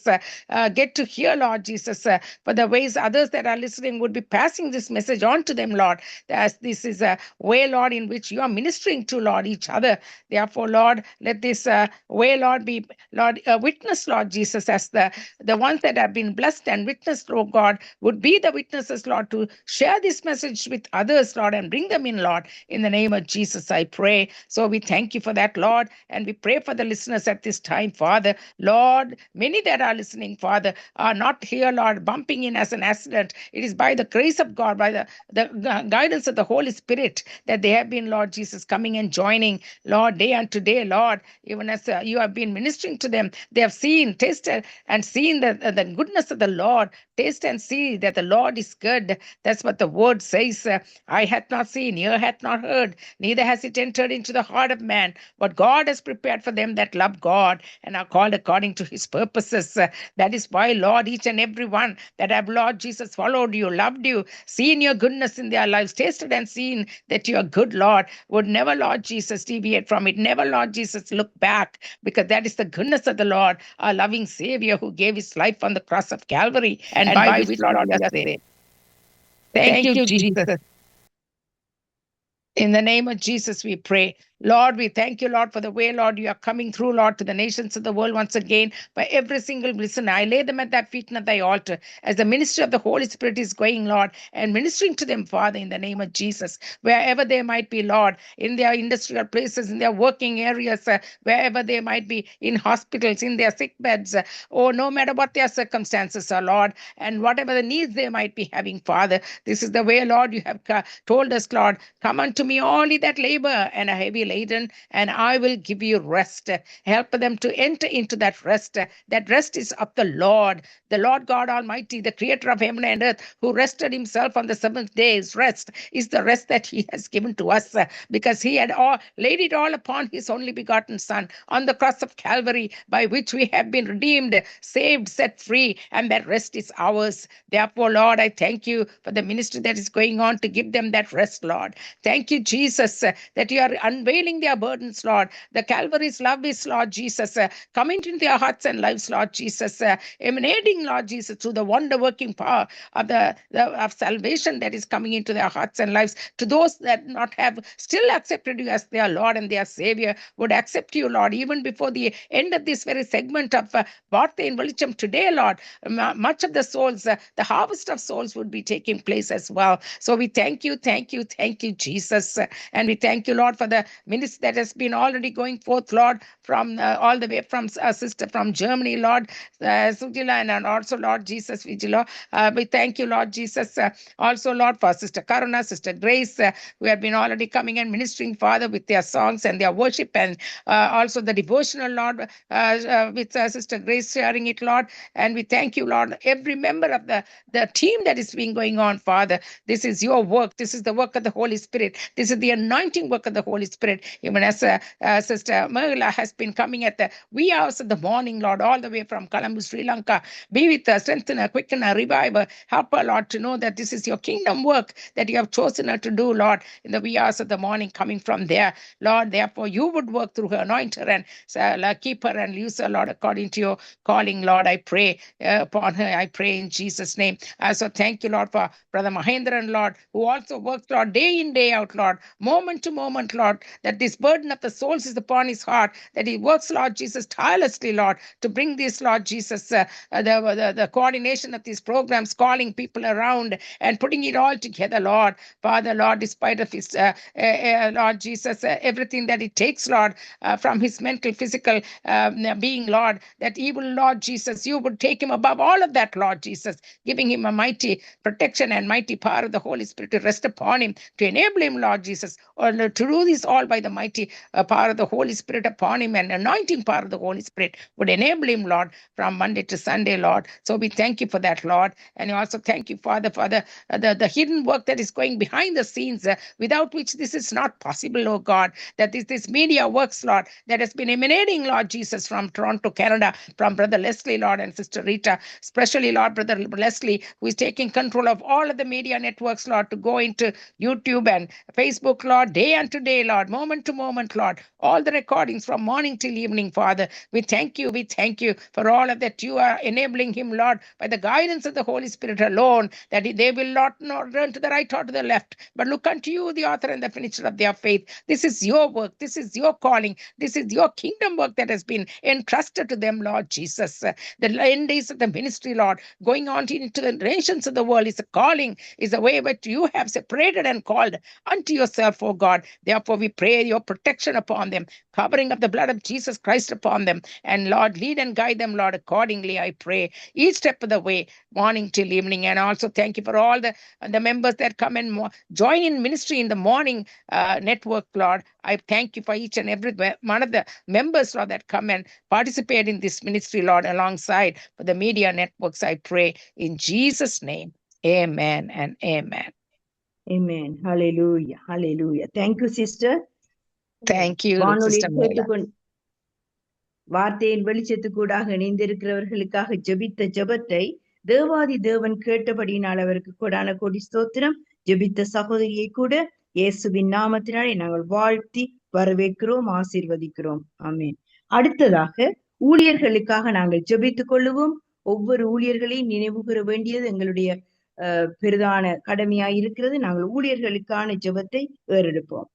get to hear, Lord Jesus, for the ways others that are listening would be passing this message on to them, Lord, as this is a way, Lord, in which you are ministering to, Lord, each other. Therefore, Lord, let this way, Lord, be, Lord, a witness, Lord Jesus, as the ones that have been blessed and witnessed, oh God, would be the witnesses, Lord, to share this message with others, Lord, and bring them in, again, Lord. In the name of Jesus, I pray. So we thank you for that, Lord. And we pray for the listeners at this time, Father. Lord, many that are listening, Father, are not here, Lord, bumping in as an accident. It is by the grace of God, by the guidance of the Holy Spirit that they have been, Lord Jesus, coming and joining, Lord, day unto day, Lord, even as you have been ministering to them. They have seen, tasted, and seen the goodness of the Lord. Taste and see that the Lord is good. That's what the word says. Eye hath not seen, ear hath not heard, neither has it entered into the heart of man. What God has prepared for them that love God and are called according to his purposes. That is why, Lord, each and every one that have, Lord Jesus, followed you, loved you, seen your goodness in their lives, tasted and seen that you are good, Lord, would never, Lord Jesus, deviate from it. Never, Lord Jesus, look back, because that is the goodness of the Lord, our loving Savior who gave his life on the cross of Calvary, and by which, Lord, we are saved. Thank you, Jesus. In the name of Jesus, we pray. Lord, we thank you, Lord, for the way, Lord, you are coming through, Lord, to the nations of the world once again by every single listener. I lay them at thy feet and at thy altar as the ministry of the Holy Spirit is going, Lord, and ministering to them, Father, in the name of Jesus, wherever they might be, Lord, in their industrial places, in their working areas, wherever they might be, in hospitals, in their sick beds, oh, no matter what their circumstances are, Lord, and whatever the needs they might be having, Father, this is the way, Lord, you have told us, Lord, come unto me all ye that labor and are heavy laden, and I will give you rest. Help them to enter into that rest. That rest is of the Lord God Almighty, the creator of heaven and earth, who rested himself on the seventh day's rest is the rest that he has given to us, because he had laid it all upon his only begotten Son on the cross of Calvary, by which we have been redeemed, saved, set free, and that rest is ours. Therefore, Lord, I thank you for the ministry that is going on to give them that rest, Lord. Thank you, Jesus, that you are unveiling their burdens, Lord. The Calvary's love is, Lord Jesus, coming into their hearts and lives, Lord Jesus, emanating, Lord Jesus, through the wonder-working power of of salvation that is coming into their hearts and lives. To those that not have still accepted you as their Lord and their Savior, would accept you, Lord, even before the end of this very segment of Vaarthai in Velicham today, Lord. Much of the souls, the harvest of souls would be taking place as well. So we thank you, Jesus. And we thank you, Lord, for the ministry that has been already going forth, Lord, from all the way from sister from Germany, Lord, Sujila, and also, Lord Jesus, Vijilo. We thank you, Lord Jesus, also, Lord, for Sister Karuna, Sister Grace, who have been already coming and ministering, Father, with their songs and their worship, and also the devotional, Lord, with Sister Grace sharing it, Lord. And we thank you, Lord, every member of the team that is being going on, Father. This is your work. This is the work of the Holy Spirit. This is the anointing work of the Holy Spirit. Even as Sister Merla has been coming at the wee hours of the morning, Lord, all the way from Colombo, Sri Lanka. Be with her, strengthen her, quicken her, revive her. Help her, Lord, to know that this is your kingdom work that you have chosen her to do, Lord, in the wee hours of the morning coming from there. Lord, therefore, you would work through her, anoint her, and keep her and use her, Lord, according to your calling, Lord. I pray upon her. I pray in Jesus' name. So thank you, Lord, for Brother Mahendran, Lord, who also works, Lord, day in, day out, Lord, moment to moment, Lord, that this burden of the souls is upon his heart, that he works, Lord Jesus, tirelessly, Lord, to bring this, Lord Jesus, the coordination of these programs, calling people around and putting it all together, Lord. Father, Lord, despite of his, Lord Jesus, everything that it takes, Lord, from his mental, physical being, Lord, that evil, Lord Jesus, you would take him above all of that, Lord Jesus, giving him a mighty protection and mighty power of the Holy Spirit to rest upon him, to enable him, Lord Jesus, or to do this all by the mighty power of the Holy Spirit upon him, and anointing power of the Holy Spirit would enable him, Lord, from Monday to Sunday, Lord. So we thank you for that, Lord. And also thank you, Father, for the hidden work that is going behind the scenes, without which this is not possible, oh God, that this media works, Lord, that has been emanating, Lord Jesus, from Toronto, Canada, from Brother Leslie, Lord, and Sister Rita, especially, Lord, Brother Leslie, who is taking control of all of the media networks, Lord, to go into YouTube and Facebook, Lord, day unto day, Lord, moment moment to moment, Lord. All the recordings from morning till evening, Father. We thank you for all of that. You are enabling him, Lord, by the guidance of the Holy Spirit alone, that they will not run to the right or to the left, but look unto you, the author and the finisher of their faith. This is your work. This is your calling. This is your kingdom work that has been entrusted to them, Lord Jesus. The end days of the ministry, Lord, going on into the nations of the world is a calling, is a way that you have separated and called unto yourself, O God. Therefore, we pray your protection upon them, covering of the blood of Jesus Christ upon them. And Lord, lead and guide them, Lord, accordingly, I pray, each step of the way, morning till evening. And also thank you for all the members that come and join in ministry in the morning network, Lord. I thank you for each and every one of the members, Lord, that come and participate in this ministry, Lord, alongside for the media networks. I pray in Jesus' name. Amen and amen. Amen. Hallelujah. Hallelujah. Thank you, sister. Thank you, வானொலி Sister Mela. கேட்டுக்கொண்டு வார்த்தையின் வெளிச்சத்துக்கூடாக இணைந்திருக்கிறவர்களுக்காக ஜெபித்த ஜெபத்தை தேவாதி தேவன் கேட்டபடியினால் அவருக்கு கொடான கொடி ஸ்தோத்திரம். ஜெபித்த சகோதரியை கூட இயேசுவின் நாமத்தினாலே நாங்கள் வாழ்த்தி வரவேற்கிறோம், ஆசீர்வதிக்கிறோம். ஆமென். அடுத்ததாக ஊழியர்களுக்காக நாங்கள் ஜெபித்துக் கொள்ளுவோம். ஒவ்வொரு ஊழியர்களையும் நினைவு கூற வேண்டியது எங்களுடைய பிரதான கடமையாய் இருக்கிறது. நாங்கள் ஊழியர்களுக்கான ஜெபத்தை ஏறெடுப்போம்.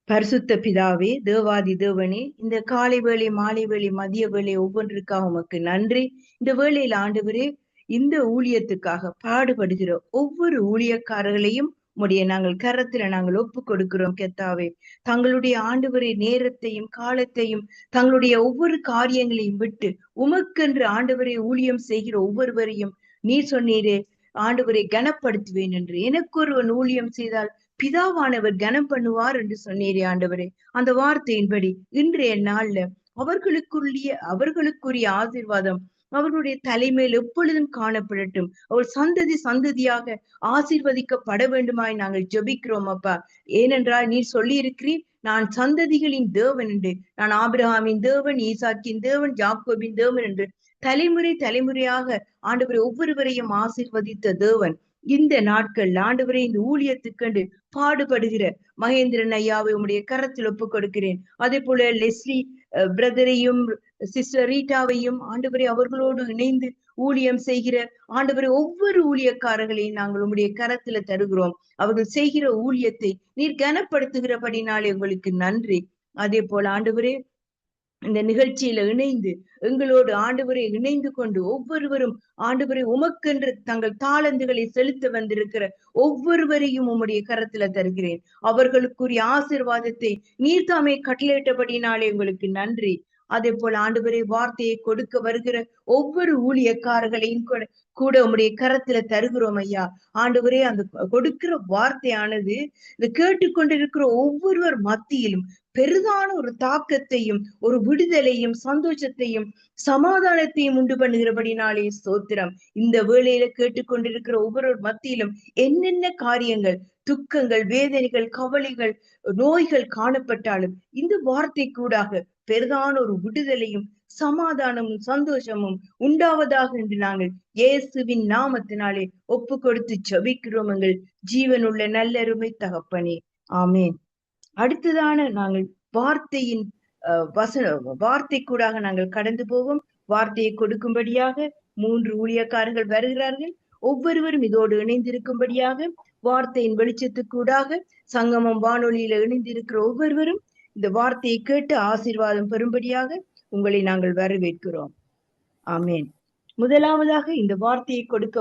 பரிசுத்த பிதாவே, தேவாதி தேவனே, இந்த காலை வேளை, மாலை வேளை, மதிய வேளை ஒவ்வொன்றுக்காக உமக்கு நன்றி. இந்த வேளையில் ஆண்டவரே, இந்த ஊழியத்துக்காக பாடுபடுகிற ஒவ்வொரு ஊழியக்காரர்களையும் உடைய நாங்கள் கரத்துல நாங்கள் ஒப்பு கொடுக்கிறோம். கர்த்தாவே, தங்களுடைய ஆண்டவரே நேரத்தையும் காலத்தையும் தங்களுடைய ஒவ்வொரு காரியங்களையும் விட்டு உமக்கென்று ஆண்டவரே ஊழியம் செய்கிற ஒவ்வொருவரையும் நீர் சொன்னீரே ஆண்டவரை கனப்படுத்துவேன் என்று. எனக்கு ஒருவன் ஊழியம் செய்தால் பிதாவானவர் கனம் பண்ணுவார் என்று சொன்னீரே ஆண்டவரே. அந்த வார்த்தையின்படி இன்றைய நாள்ல அவர்களுக்குரிய ஆசீர்வாதம் அவர்களுடைய தலைமையில் எப்பொழுதும் காணப்படட்டும். அவர் சந்ததி சந்ததியாக ஆசீர்வதிக்கப்பட வேண்டுமாய் நாங்கள் ஜெபிக்கிறோம் அப்பா. ஏனென்றால் நீர் சொல்லி இருக்கிறீர், நான் சந்ததிகளின் தேவன் என்று. நான் ஆபிரகாமின் தேவன், ஈசாக்கின் தேவன், யாக்கோபின் தேவன் என்று தலைமுறை தலைமுறையாக ஆண்டவரை ஒவ்வொருவரையும் ஆசீர்வதித்த தேவன். இந்த நாட்கள் ஆண்டவரை இந்த ஊழியத்துக்கண்டு பாடுபடுகிற மகேந்திரன் ஐயாவை உம்முடைய கரத்தில் ஒப்புக் கொடுக்கிறேன். அதே போல லெஸ்லி பிரதரையும் சிஸ்டர் ரீட்டாவையும் ஆண்டவரை அவர்களோடு இணைந்து ஊழியம் செய்கிற ஆண்டவரை ஒவ்வொரு ஊழியக்காரர்களையும் நாங்கள் உம்முடைய கரத்துல தருகிறோம். அவர்கள் செய்கிற ஊழியத்தை நீர் கனப்படுத்துகிறபடினாலே உங்களுக்கு நன்றி. அதே போல ஆண்டவரே, இந்த நிகழ்ச்சியில இணைந்து எங்களோடு ஆண்டவரை இணைந்து கொண்டு ஒவ்வொருவரும் ஆண்டவரை உமக்கென்று தங்கள் தாளந்துகளை செலுத்த வந்திருக்கிற ஒவ்வொருவரையும் உம்முடைய கரத்துல தருகிறேன். அவர்களுக்குரிய ஆசீர்வாதத்தை நீர்தாமே கட்டளையிட்டபடினாலே உங்களுக்கு நன்றி. அதே போல ஆண்டவரை வார்த்தையை கொடுக்க வருகிற ஒவ்வொரு ஊழியக்காரர்களையும் கூட உம்முடைய கரத்துல தருகிறோம் ஐயா. ஆண்டவரே, அந்த கொடுக்கிற வார்த்தையானது இந்த கேட்டுக்கொண்டிருக்கிற ஒவ்வொருவர் மத்தியிலும் பெரிதான ஒரு தாக்கத்தையும் ஒரு விடுதலையும் சந்தோஷத்தையும் சமாதானத்தையும் உண்டு பண்ணுகிறபடினாலே ஸ்தோத்திரம். இந்த வேளையில கேட்டுக்கொண்டிருக்கிற ஒவ்வொரு மத்தியிலும் என்னென்ன காரியங்கள், துக்கங்கள், வேதனைகள், கவலைகள், நோய்கள் காணப்பட்டாலும் இந்த வார்த்தை கூடாக பெரிதான ஒரு விடுதலையும் சமாதானமும் சந்தோஷமும் உண்டாவதாக என்று நாங்கள் இயேசுவின் நாமத்தினாலே ஒப்பு கொடுத்து ஜெபிக்கிறோம் எங்கள் ஜீவனுள்ள நல்லருமை தகப்பனே. ஆமேன். அடுத்ததான நாங்கள் வார்த்தையின் வார்த்தை கூடாக நாங்கள் கடந்து போவோம். வார்த்தையை கொடுக்கும்படியாக 3 ஊழியக்காரர்கள் வருகிறார்கள். ஒவ்வொருவரும் இதோடு இணைந்திருக்கும்படியாக வார்த்தையின் வெளிச்சத்துக்கூடாக சங்கமம் வானொலியில இணைந்திருக்கிற ஒவ்வொருவரும் இந்த வார்த்தையை கேட்டு ஆசீர்வாதம் பெறும்படியாக உங்களை நாங்கள் வரவேற்கிறோம். ஆமேன். முதலாவதாக இந்த வார்த்தையை கொடுக்க